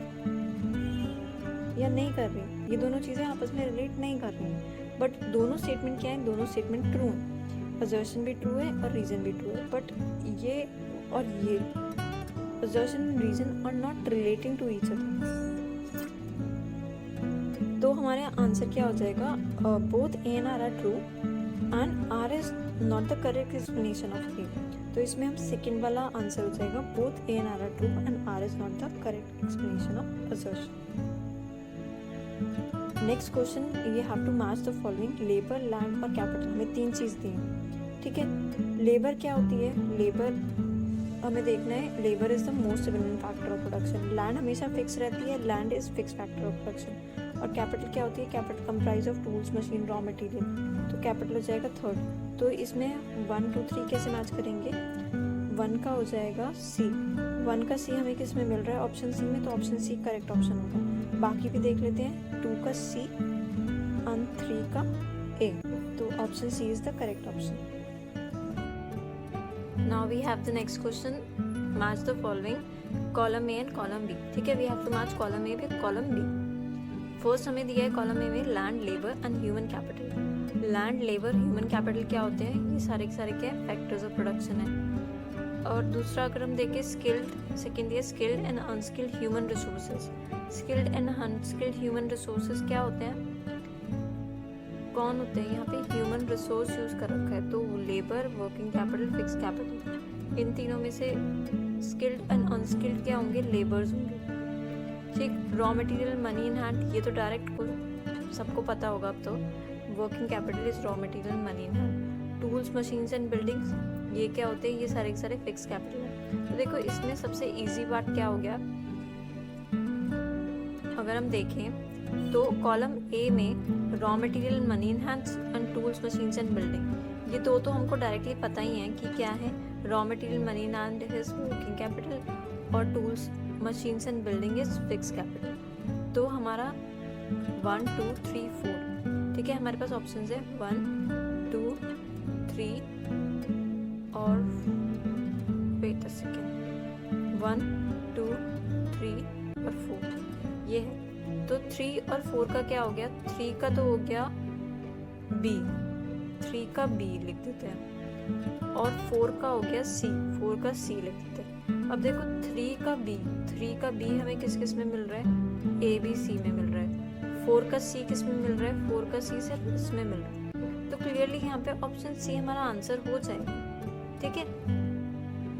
या नहीं कर रही? ये दोनों चीज़ें आपस में रिलेट नहीं कर रही हैं, बट दोनों स्टेटमेंट क्या है? दोनों स्टेटमेंट ट्रू हैं। असर्शन भी ट्रू है और रीजन भी ट्रू है, बट ये और ये assertion and reason are not relating to each other। तो हमारे आंसर क्या हो जाएगा? both A and R are true and R is not the correct explanation of A। तो इसमें हम सेकेंड वाला आंसर हो जाएगा both A and R are true and R is not the correct explanation of assertion। Next question, ये have to match the following, labour, land और capital. हमें 3 चीज़ दी हैं। ठीक है, लेबर क्या होती है? लेबर हमें देखना है, labour is the most dependent factor of production. Land हमेशा फिक्स रहती है, land is fix factor of production. और कैपिटल क्या होती है? Capital comprise of tools, machine, raw material. तो कैपिटल हो जाएगा थर्ड। तो इसमें 1 2 3 कैसे मैच करेंगे? 1 का हो जाएगा सी। 1 का सी हमें किस में मिल रहा है? ऑप्शन सी में, तो ऑप्शन सी करेक्ट ऑप्शन होगा। बाकी भी देख लेते हैं, 2 का सी एंड 3 का ए। तो option C is the correct option. Now we have the next question, match the following, column A and column B। ठीक है, we have to match column A with column B। First हमें दिया है column A में land, labour and human capital. Land, labour, human capital क्या होते हैं? ये सारे के सारे क्या है? फैक्टर्स ऑफ प्रोडक्शन है। और दूसरा अगर हम देखें स्किल्ड, सेकेंड दिया skilled and unskilled human resources. Skilled and unskilled human resources क्या होते हैं? कौन होते हैं? यहाँ पे ह्यूमन रिसोर्स यूज कर रखा है, तो labour, working capital, fix capital. इन तीनों में से स्किल्ड एंड अनस्किल्ड क्या होंगे? लेबर्स होंगे। ठीक, raw material, money in hand, ये तो डायरेक्ट सबको पता होगा अब तो। Working capital is raw material, money in hand. Tools, machines and buildings, ये क्या होते हैं? ये सारे के सारे फिक्स कैपिटल है। तो देखो इसमें सबसे ईजी पार्ट क्या हो गया? अगर हम देखें तो कॉलम ए में raw material, money in hands and tools, machines and building, ये दो तो हमको डायरेक्टली पता ही है कि क्या है। Raw material, money in hand is working capital और tools, machines and building is fix capital. तो हमारा 1 2 3 4, ठीक है, हमारे पास ऑप्शन है 1 2 3 और वेट अ सेकेंड 1 2 3 और 4 ये है। तो 3 और 4 का क्या हो गया? 3 का तो हो गया बी, 3 का बी लिख देते हैं और 4 का हो गया सी, 4 का सी लिख देते हैं। अब देखो 3 का बी हमें किस किस में मिल रहा है? ए बी सी में मिल रहा है। 4 का सी किस में मिल रहा है? 4 का सी सिर्फ इसमें मिल रहा है। तो क्लियरली यहाँ पे ऑप्शन सी हमारा आंसर हो जाएगा। ठीक है,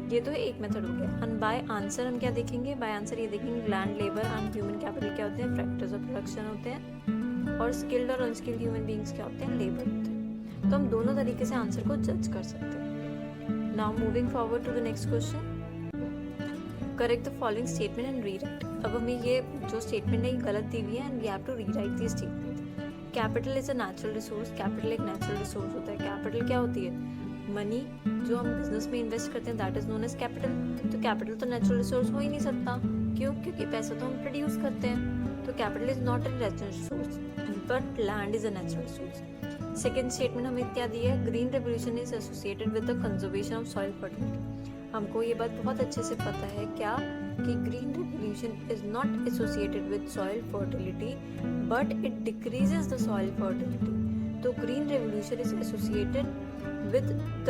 ये तो एक मेथड हो गया। एंड बाय आंसर हम क्या देखेंगे, बाय आंसर ये देखेंगे land, labour and human capital क्या होते हैं, फैक्टर्स ऑफ प्रोडक्शन होते हैं, और स्किल्ड और अनस्किल्ड ह्यूमन बींग्स क्या होते हैं, लेबर होते हैं। तो हम दोनों तरीके से आंसर को जज कर सकते हैं। Now moving forward to the next question, correct the following statement and rewrite. अब हमें ये जो स्टेटमेंट है ये गलत दी हुई है and we have to rewrite the statement. Capital is a natural resource, capital एक नेचुरल रिसोर्स होता है। कैपिटल क्या होती है, मनी जो हम बिजनेस में इन्वेस्ट करते हैं, that is known as capital. तो कैपिटल तो नेचुरल रिसोर्स हो ही नहीं सकता, क्यों, क्योंकि पैसा तो हम प्रोड्यूस करते हैं। तो capital is not a natural resource but land is a natural resource. Second statement हमें क्या दी है, green revolution is associated with the conservation of soil fertility. हमको ये बात बहुत अच्छे से पता है क्या, कि green revolution is not associated with soil fertility but it decreases the soil fertility. तो green revolution is associated with the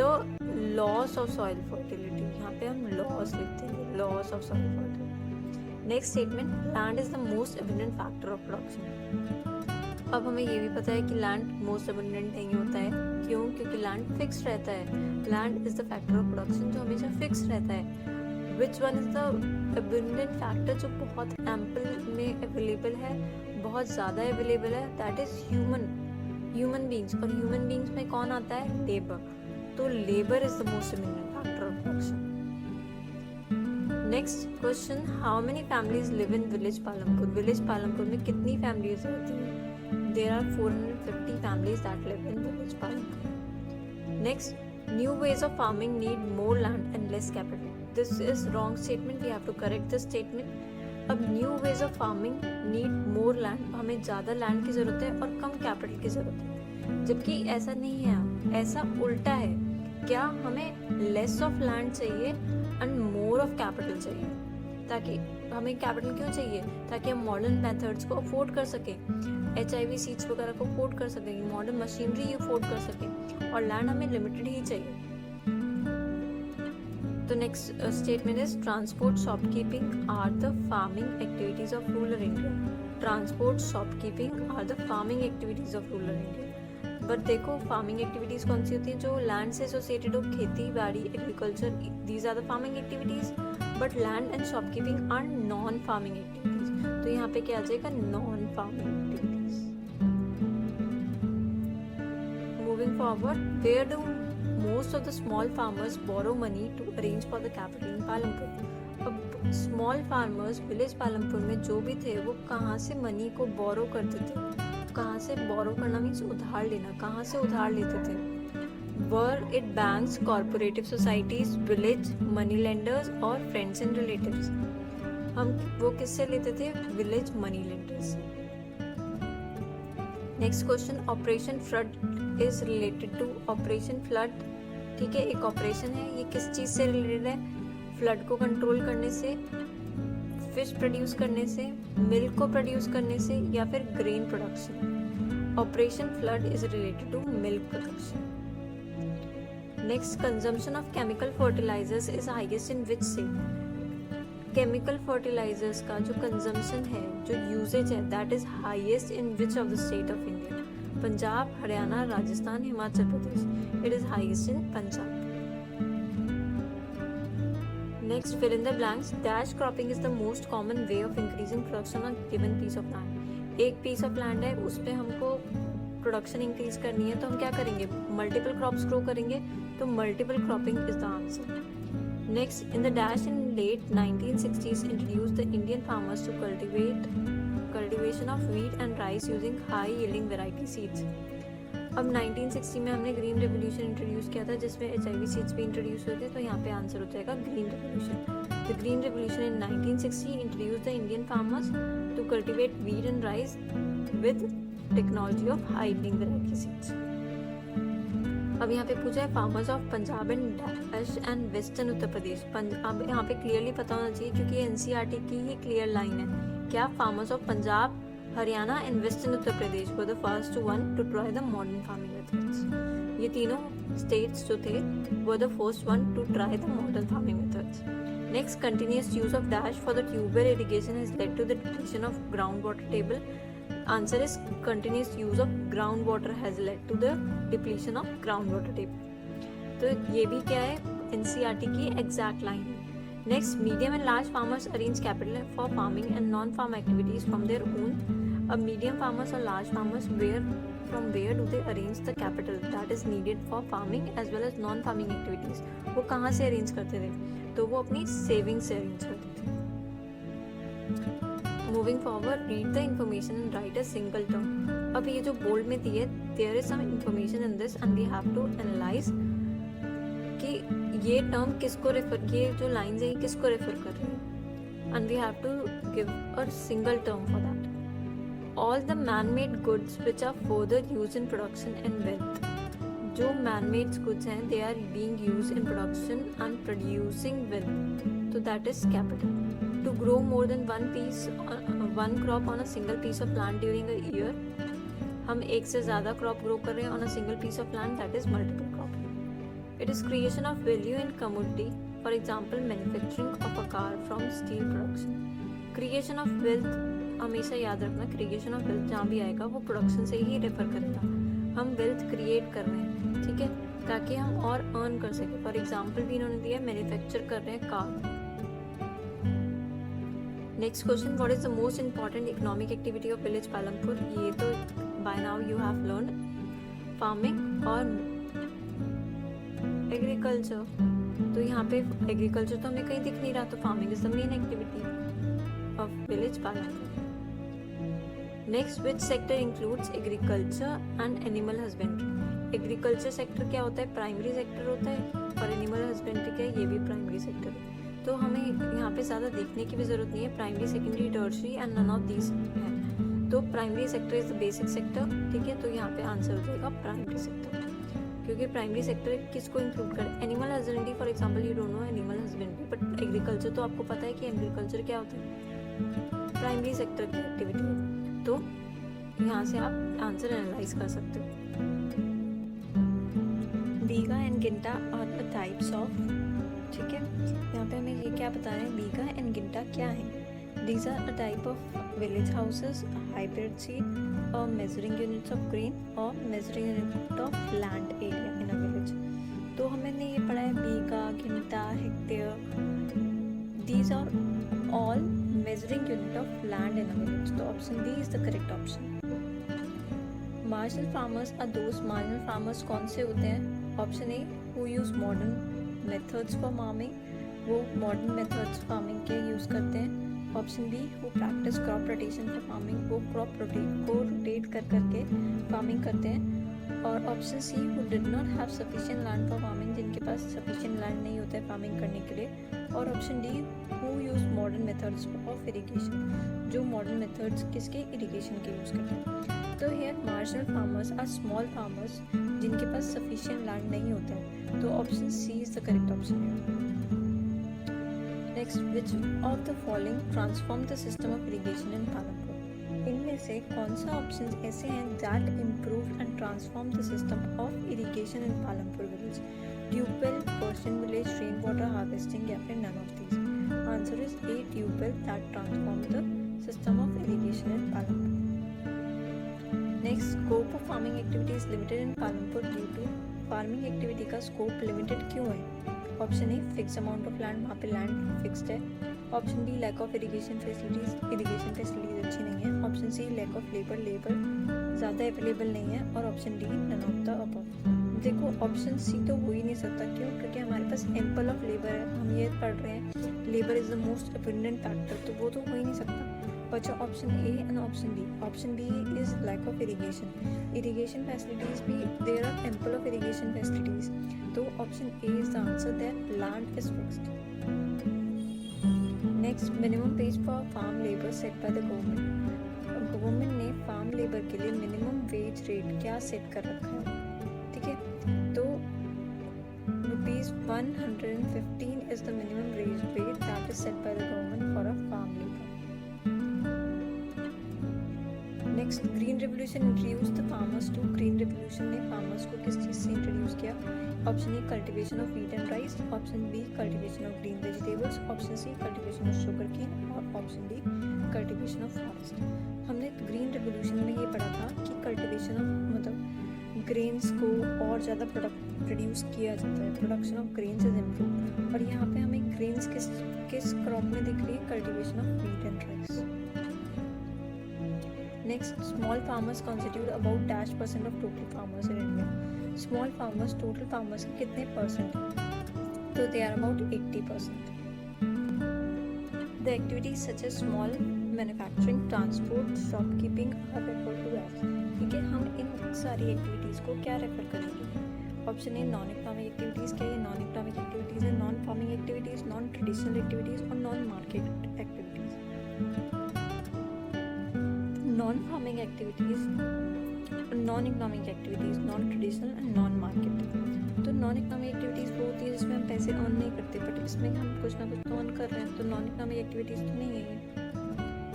loss of soil fertility. यहाँ पे हम लॉस लिखते हैं, loss of soil fertility. Next statement, land is the most abundant factor of production. अब हमें ये भी पता है कि लैंड मोस्ट एबिडेंट नहीं होता है, क्यों, क्योंकि लैंड फिक्स रहता है। Land is the factor of production जो हमेशा फिक्स रहता है। विच one is the abundant factor जो बहुत एम्पल में अवेलेबल है, बहुत ज़्यादा अवेलेबल है, दैट इज ह्यूमन बींग्स। और ह्यूमन बींग्स में कौन आता है, लेबर। तो labour is the most abundant factor of production. Next question, how many families live in village Palampur. विलेज पालमपुर में कितनी फैमिलीज रहती हैं, there are 450 families that live in village Palampur. Next, new ways of farming need more land and less capital. This is wrong statement, we have to correct this statement. अब new ways of farming need more land, हमें ज़्यादा land की ज़रूरत है और कम capital की ज़रूरत है, जबकि ऐसा नहीं है, ऐसा उल्टा है। क्या, हमें लेस ऑफ लैंड चाहिए एंड मोर ऑफ कैपिटल चाहिए। ताकि हमें कैपिटल क्यों चाहिए, ताकि हम मॉडर्न मेथड्स को अफोर्ड कर सकें, HIV सीड्स वगैरह को अफोर्ड कर सकें, मॉडर्न मशीनरी अफोर्ड कर सकें, और लैंड हमें लिमिटेड ही चाहिए। तो next statement is, transport, shopkeeping are the farming activities of rural India. Transport, shopkeeping are the farming activities of rural India. But देखो, फार्मिंग एक्टिविटीज कौन सी होती हैं, जो लैंड से एसोसिएटेड हो, खेती बाड़ी, agriculture, these are the farming activities. But land and shopkeeping are non farming activities. तो यहाँ पे क्या आ जाएगा, non farming activities. Moving forward, where do most of the small farmers borrow money to arrange for the capital in Palampur. अब small farmers village Palampur में जो भी थे वो कहाँ से मनी को बोरो करते थे, कहाँ से बोरो करना मीन्स उधार लेना, कहाँ से उधार लेते थे। Were it banks, cooperative societies, village money lenders और फ्रेंड्स एंड रिलेटिव्स। हम वो किससे लेते थे, village money lenders. Next question, operation flood is related to operation flood. ठीक है, एक ऑपरेशन है, ये किस चीज़ से रिलेटेड है, फ्लड को कंट्रोल करने से, फिश प्रोड्यूस करने से, मिल्क को प्रोड्यूस करने से, या फिर grain production. Operation flood is related to milk production. Next, consumption of chemical fertilisers is highest in which state. Chemical fertilisers का जो कंजम्पशन है, जो यूजेज है, that is highest in which of the state of India. Punjab, Haryana, Rajasthan, Himachal Pradesh. It is highest in Punjab. Next, fill in the blanks. Dash cropping is the most common way of increasing production on given piece of land. एक piece of land है, उस पे हमको production increase करनी है, तो हम क्या करेंगे, मल्टीपल क्रॉप्स ग्रो करेंगे, तो multiple cropping is the answer. Next, in the dash in late 1960s introduced the Indian farmers to cultivation of wheat and rice using high yielding variety seeds. अब 1960 में हमने ग्रीन रेवोल्यूशन इंट्रोड्यूस किया था, जिसमें HIV seeds भी introduce हुए थे, तो यहाँ पे आंसर हो जाएगा green revolution. The green revolution in 1960 introduce the Indian farmers to cultivate wheat and rice with technology of high yielding variety seeds. अब यहाँ पे पूछा है farmers of Punjab and dash and western Uttar Pradesh. अब यहाँ पे क्लियरली पता होना चाहिए, क्योंकि NCERT की ही क्लियर लाइन है। क्या, farmers of Punjab, Haryana and western Uttar Pradesh were the first one to try the modern farming methods. ये तीनों स्टेट्स जो थे were the first one to try the modern farming methods. Next, continuous use of dash for the tubewell irrigation has led to the depletion of ground water table. Answer is continuous use of ground water has led to the depletion of ground water table. तो ये भी क्या है, NCERT की exact line है। Next, medium and large farmers arrange capital for farming and non farm activities from their own. अब medium farmers और large farmers from where do they arrange the capital that is needed for farming as well as non farming activities? वो कहाँ से arrange करते थे? तो वो अपनी सेविंग से अरेंज करते थे। Moving forward, read the information and write a single term. अब ये जो बोल्ड में दी है, there is some information in this and we have to analyse कि ये टर्म किसको रेफर, ये जो लाइन्स है ये किसको रेफर कर रही है, and we have to give a single term for that. All the man-made goods which are further used in production and wealth. जो man-made goods हैं, they are being used in production and producing wealth. So that is capital. To grow more than one crop on a single piece of land during a year. हम एक से ज़्यादा crop grow कर रहे हैं on a single piece of land, that is multiple cropping. It is creation of value in commodity. For example, manufacturing of a car from steel production. Creation of wealth, हमेशा याद रखना, creation of wealth जहाँ भी आएगा वो production से ही refer करेगा। हम वेल्थ क्रिएट कर रहे हैं, ठीक है, ताकि हम और अर्न कर सके। फॉर एग्जांपल भी इन्होंने दिया, मैन्युफैक्चर कर रहे हैं car. Next question, what is the most important economic activity of village Palampur? ये तो by now you have learn, farming और एग्रीकल्चर। तो यहाँ पे एग्रीकल्चर तो हमें कहीं दिख नहीं रहा, तो farming is the main activity of village Palampur. Next, which sector includes agriculture and animal husbandry? Agriculture sector क्या होता है? प्राइमरी सेक्टर होता है, और एनिमल हस्बेंड्री क्या है? ये भी प्राइमरी सेक्टर है। तो हमें यहाँ पे ज़्यादा देखने की भी ज़रूरत नहीं है, primary, secondary, tertiary and none of these है। तो primary sector is the basic sector, ठीक है, तो यहाँ पे आंसर हो जाएगा प्राइमरी सेक्टर, क्योंकि प्राइमरी सेक्टर किसको इंक्लूड कर, animal husbandry. For example, you don't know animal husbandry, but agriculture तो आपको पता है कि एग्रीकल्चर क्या होता है, प्राइमरी सेक्टर की एक्टिविटी है। तो यहाँ से आप आंसर एनालाइज कर सकते हो। Bigha and guintha are the types of, ठीक है, यहाँ पे हमें ये क्या बता रहे हैं, बीघा एंड गिंटा क्या है? These are a type of village houses, hybrid seed और मेजरिंग यूनिट्स ऑफ ग्रेन और measuring unit of land area in a village. तो हमने ये पढ़ा है bigha, guintha, hectare, these are all measuring unit of land in a village. So option D is the correct option. Marginal farmers are those marginal farmers कौन से होते हैं? Option A, who use modern methods for farming, वो modern methods farming के use करते हैं। Option B, who practice crop rotation for farming, वो crop rotate कर करके farming करते हैं। और option C, who did not have sufficient land for farming, जिनके पास sufficient land नहीं होता है farming करने के लिए। और option D, who use modern methods of irrigation, जो modern methods किसके, irrigation के यूज़ करते हैं। तो here marginal farmers are small farmers जिनके पास sufficient land नहीं होता है, तो option C is the correct option here. Next, which of the following transform the system of irrigation in Palanpur? इनमें से कौन सा ऑप्शन ऐसे हैं that improve and transform the system of irrigation in Palanpur village? Tubewell, Persian village, rain water harvesting या फिर none of these? Answer is A, tubewell that transform the system of irrigation in Palampur. Next, scope of farming activity is limited in Palampur due to, farming activity का scope limited क्यों है? Option A, fix amount of land, वहाँ पे land fixed है। Option B, lack of irrigation facilities, irrigation facilities अच्छी नहीं है। Option C, lack of labour ज़्यादा अवेलेबल नहीं है। और option D, none of the above. देखो, ऑप्शन सी तो हो ही नहीं सकता, क्यों? क्योंकि हमारे पास एम्पल ऑफ लेबर है, हम ये पढ़ रहे हैं labour is the most abundant factor, तो वो तो हो ही नहीं सकता। बचा option A and option B. Option B is lack of irrigation, irrigation facilities भी there are ample of irrigation facilities, तो option A is the answer, that land is fixed. Next, minimum wage for farm labour set by the government. Government ने farm labour के लिए minimum wage rate क्या set कर रखा है? ठीक है, तो ₹115 is the minimum wage rate that is set by the government for a farm labor. Next, green revolution introduced the farmers to, green revolution ने farmers को किस चीज़ से इंट्रोड्यूस किया? Option A, cultivation of wheat and rice, option B, cultivation of green vegetables, option C, cultivation of sugar cane, और option D cultivation of forest. हमने green revolution में ये पढ़ा था कि कल्टिवेशन ऑफ मतलब ग्रेन्स को और ज़्यादा प्रोड्यूस किया जाता है, production of grains is improve. और यहाँ पे हमें ग्रेन्स किस क्रॉप में दिख रही है, cultivation of wheat and rice. Next, small farmers constitute about -% of total farmers in India. Small farmers total farmers के कितने परसेंट हैं? तो they are about 80%। The activities such as small manufacturing, transport, shopkeeping are refer to as. ठीक है, हम इन सारी activities को क्या रेफर करेंगे? Option A non economic activities. क्या ये नॉन इकोनॉमिक एक्टिविटीज़ है? Non farming activities, non traditional activities और non market activities. Non farming activities, non economic activities, non traditional and non market. तो नॉन इकोनॉमिक एक्टिविटीज़ वो होती है जिसमें हम पैसे अर्न नहीं करते, बट इसमें हम कुछ ना कुछ तो अर्न कर रहे हैं, तो नॉन इकोनॉमिक एक्टिविटीज़ तो नहीं है ये।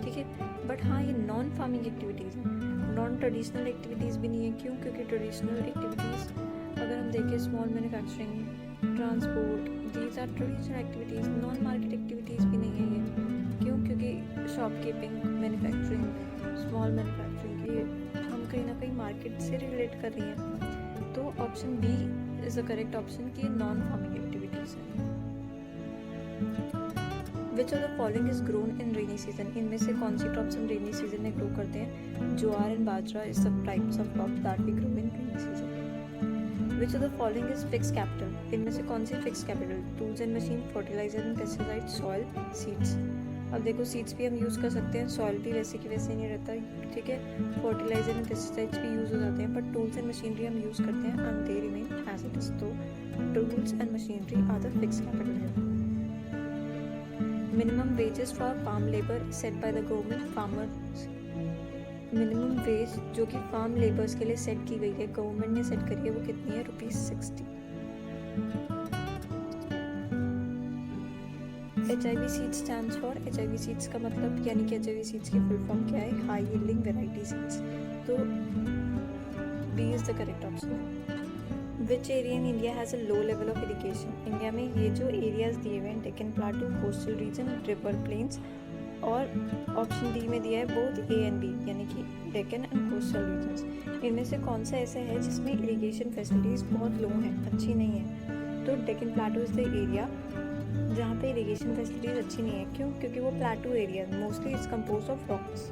ठीक है, बट हाँ ये नॉन फार्मिंग एक्टिविटीज़ हैं। नॉन ट्रेडिशनल एक्टिविटीज़ भी नहीं है। क्यों? क्योंकि ट्रेडिशनल एक्टिविटीज़ अगर हम देखें, small manufacturing, transport, these are traditional activities. Non market activities भी नहीं है ये। क्यों? क्योंकि शॉपकीपिंग, मैन्युफैक्चरिंग, स्मॉल मैन्युफैक्चरिंग ये हम कहीं ना कहीं मार्केट से रिलेट कर रही हैं। तो option B is the correct option कि नॉन फार्मिंग एक्टिविटीज़ है। Which of the following is grown in rainy season. इनमें से कौन सी क्रॉप्स हम रेनी सीजन में ग्रो करते हैं? Jowar and bajra is the types of crop that we grow in rainy season. Which of the following is fix capital. इनमें से कौन सी fix capital? Tools and machine, fertiliser and pesticide, soil, seeds. अब देखो seeds भी हम यूज़ कर सकते हैं, सॉइल भी वैसे की वैसे नहीं रहता। ठीक है, फर्टिलाइजर एंड पेस्टिसाइड्स भी यूज़ हो जाते हैं, बट टूल्स एंड मशीनरी हम यूज़ करते हैं and they remain as it is. तो tools and machinery are the fix capital है। Minimum wages for farm labour set by the government. Farmers minimum wage जो कि फार्म लेबर्स के लिए set की गई है, गवर्नमेंट ने सेट करी है, वो कितनी है? ₹60। HIV seeds stands for, HIV seeds का मतलब यानी कि HIV सीड्स की फुल फॉर्म क्या है? High yielding variety seeds. तो B is the correct option. Which area in India has a low level of irrigation. India में ये जो एरियाज दिए हुए हैं, Deccan plateau, coastal region, river plains, और ऑप्शन डी में दिया है बोथ ए एंड बी यानी कि डेक्कन एंड कोस्टल रीजन्स। इनमें से कौन सा ऐसा है जिसमें इरिगेशन फैसिलिटीज़ बहुत लो हैं, अच्छी नहीं है? तो Deccan plateau is the area जहाँ पे इरिगेशन फैसिलिटीज़ अच्छी नहीं है। क्यों? क्योंकि वो plateau area mostly it's compose of rocks.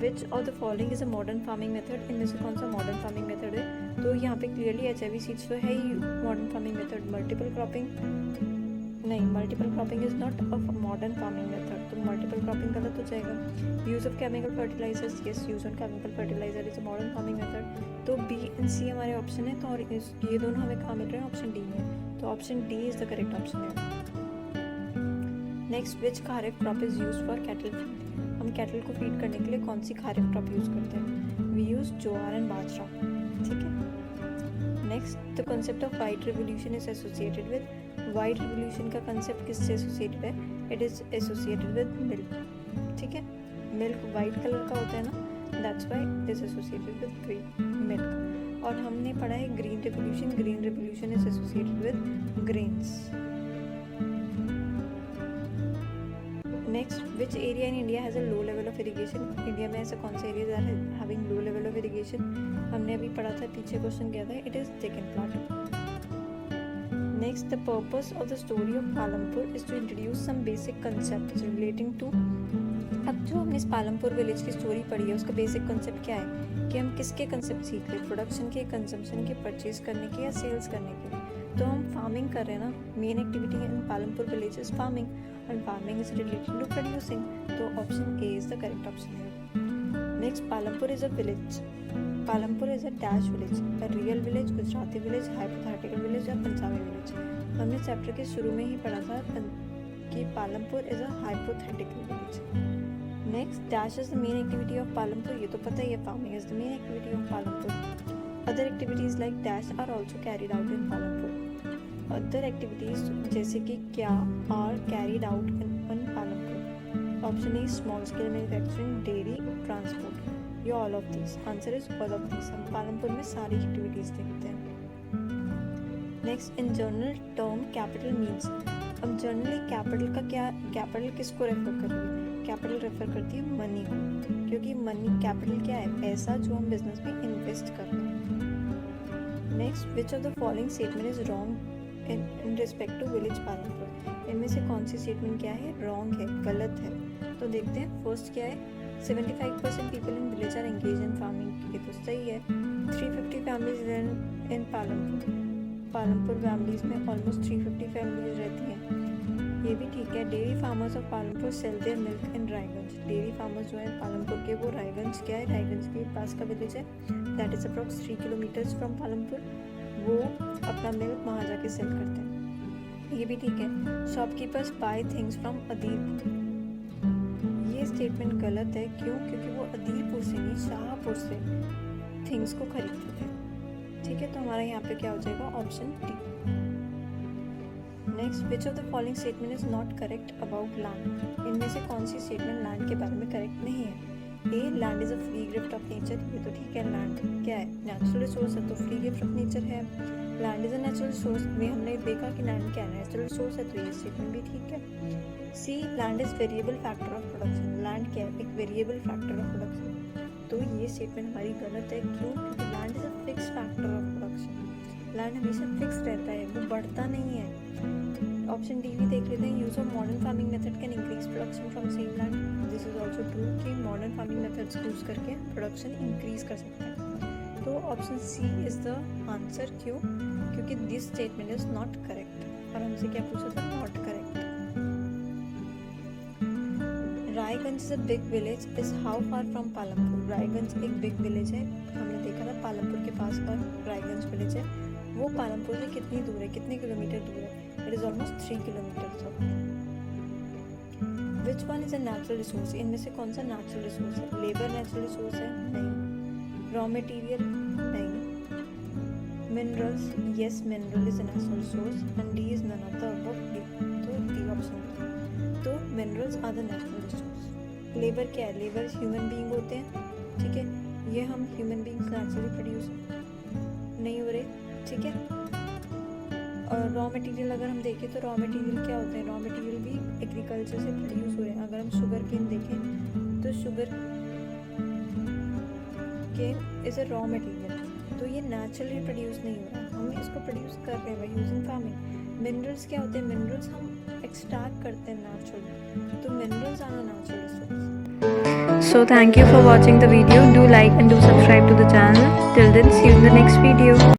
Which of the following is a modern farming method. इनमें से कौन सा मॉडर्न फार्मिंग मेथड है? तो यहाँ पे क्लियरली HIV सीड्स तो है ही modern farming method. Multiple cropping नहीं, multiple cropping is not a modern farming method, तो मल्टीपल क्रॉपिंग गलत हो जाएगा। Use of chemical fertilisers, yes use of chemical fertiliser is a modern farming method. तो B and C हमारे option है, तो और ये दोनों हमें कहाँ मिल रहे हैं? ऑप्शन डी में। तो option D is the correct option है। Next, which kharif crop is use for cattle feed. हम कैटल को फीड करने के लिए कौन सी खारिफ क्रॉप यूज़ करते हैं? वी यूज़ ज्वार एंड बाजरा। ठीक है, next, the concept of white revolution is associated with. White revolution का कंसेप्ट किससे एसोसिएटेड है? It is associated with milk. ठीक है, मिल्क वाइट कलर का होता है ना, that's why it is associated with green milk. और हमने पढ़ा है green revolution. Green revolution is associated with grains. Next, which area in India has a low level of irrigation. India में ऐसा कौन सा area that is having low level of irrigation? हमने अभी पढ़ा था, पीछे क्वेश्चन किया था, it is Deccan plateau. Next, the purpose of the story of Palampur is to introduce some basic concept relating to. अब जो हमने इस पालमपुर विलेज की स्टोरी पढ़ी है, उसका बेसिक कंसेप्ट क्या है कि हम किसके कंसेप्ट सीख लें? प्रोडक्शन के, कंजम्पशन के, परचेज करने के या सेल्स करने के। तो हम फार्मिंग कर रहे हैं ना, main activity in Palampur village is farming and farming is related to producing. तो option A is the correct option है। Next, Palampur is a village. Palampur is a dash village, a real village, Gujarati village, hypothetical village या Punjabi village. हमने chapter के शुरू में ही पढ़ा था कि Palampur is a hypothetical village. Next, dash is the main activity of Palampur. ये तो पता ही है, farming is the main activity of Palampur. Other activities like dash are also carried out in Palampur. Other activities जैसे कि क्या are carried out in Palampur? Option A small scale manufacturing, dairy, transport, या all of this. Answer is all of this. हम पालमपुर में सारी activities देखते हैं। Next, in general term capital means. अब जनरली कैपिटल किसको रेफर कर रही है? कैपिटल रेफर करती है मनी को, क्योंकि मनी कैपिटल क्या है? पैसा जो हम बिजनेस में इन्वेस्ट कर रहे हैं। Next, which of the following statement is wrong in respect to village Palanpur? इनमें से कौन सी स्टेटमेंट क्या है? रॉन्ग है, गलत है। तो देखते हैं। फर्स्ट क्या है? 75% people in village are engage in farming, ये तो सही है। 350 families run in Palanpur families में ऑलमोस्ट 350 फैमिलीज रहती हैं, ये भी ठीक है। Dairy farmers of Palanpur sell their milk in Raiganj. Dairy farmers जो है पालनपुर के, वो रायगंज क्या है? रायगंज के पास का विलेज है, that is approx 3 kilometres from Palanpur. वो अपना मिल्क वहाँ जाके सेल करते हैं, ये भी ठीक है। शॉपकीपर्स बाय थिंग्स फ्रॉम अदीरपुर, ये स्टेटमेंट गलत है। क्यों? क्योंकि वो अदीरपुर से नहीं, शाहपुर से थिंग्स को खरीदते थे। ठीक है, तो हमारा यहाँ पे क्या हो जाएगा? Option D. Next, which of the following statement is not correct about land? इनमें से कौन सी स्टेटमेंट लैंड के बारे में करेक्ट नहीं है? A, land is a free gift of nature, ये तो ठीक है। लैंड क्या है? नेचुरल रिसोर्स है, तो फ्री गिफ्ट ऑफ नेचर है। Land is a natural resource में हमने देखा कि लैंड क्या है? नेचुरल रिसोर्स है, तो ये स्टेटमेंट भी ठीक है। C, land is variable factor of production, land क्या है? एक वेरिएबल फैक्टर ऑफ प्रोडक्शन, तो ये स्टेटमेंट हमारी गलत है। क्यों? क्योंकि land is a fix factor of production, land हमेशा फिक्स रहता है, वो बढ़ता नहीं है। ऑप्शन डी भी देख लेते हैं। Use of modern farming method can increase production from same land, this is also true कि मॉडर्न फार्मिंग मेथड्स यूज करके प्रोडक्शन इंक्रीज कर सकते हैं। तो option C is the answer. क्यों? क्योंकि this statement is not correct. और हमसे क्या पूछा था? Not correct. Raiganj is a big village, is how far from Palampur? Raiganj एक बिग विलेज है, हमने देखा था पालमपुर के पास का रायगंज विलेज है, वो पालमपुर से कितनी दूर है? कितने किलोमीटर दूर है? It is almost 3 kilometre. Which one is a natural resource? इनमें से कौन सा नेचुरल रिसोर्स है? लेबर नेचुरल रिसोर्स है? नहीं। Raw material? नहीं। Minerals? Yes, mineral is a natural resource and D is none of the above. तो D option. तो minerals are the natural resource. Labour क्या है? लेबर ह्यूमन बीइंग होते हैं, ठीक है। ये हम ह्यूमन बीइंग्स नेचुरली प्रोड्यूस नहीं हो रहे, ठीक है। और रॉ मटेरियल अगर हम देखें तो रॉ मटेरियल क्या होते हैं? रॉ मटेरियल भी एग्रीकल्चर से प्रोड्यूस हो रहे हैं। अगर हम शुगर केन देखें तो sugar cane is a raw material, तो ये नेचुरली प्रोड्यूस नहीं हो रहा, हम इसको प्रोड्यूस कर रहे हैं बाय यूजिंग फार्मिंग। मिनरल्स क्या होते हैं? मिनरल्स हम एक्सट्रैक्ट करते हैं नेचुरली, तो minerals are natural resource. So thank you for watching the video. Do like and do subscribe to the channel. Till then, see you in the next video.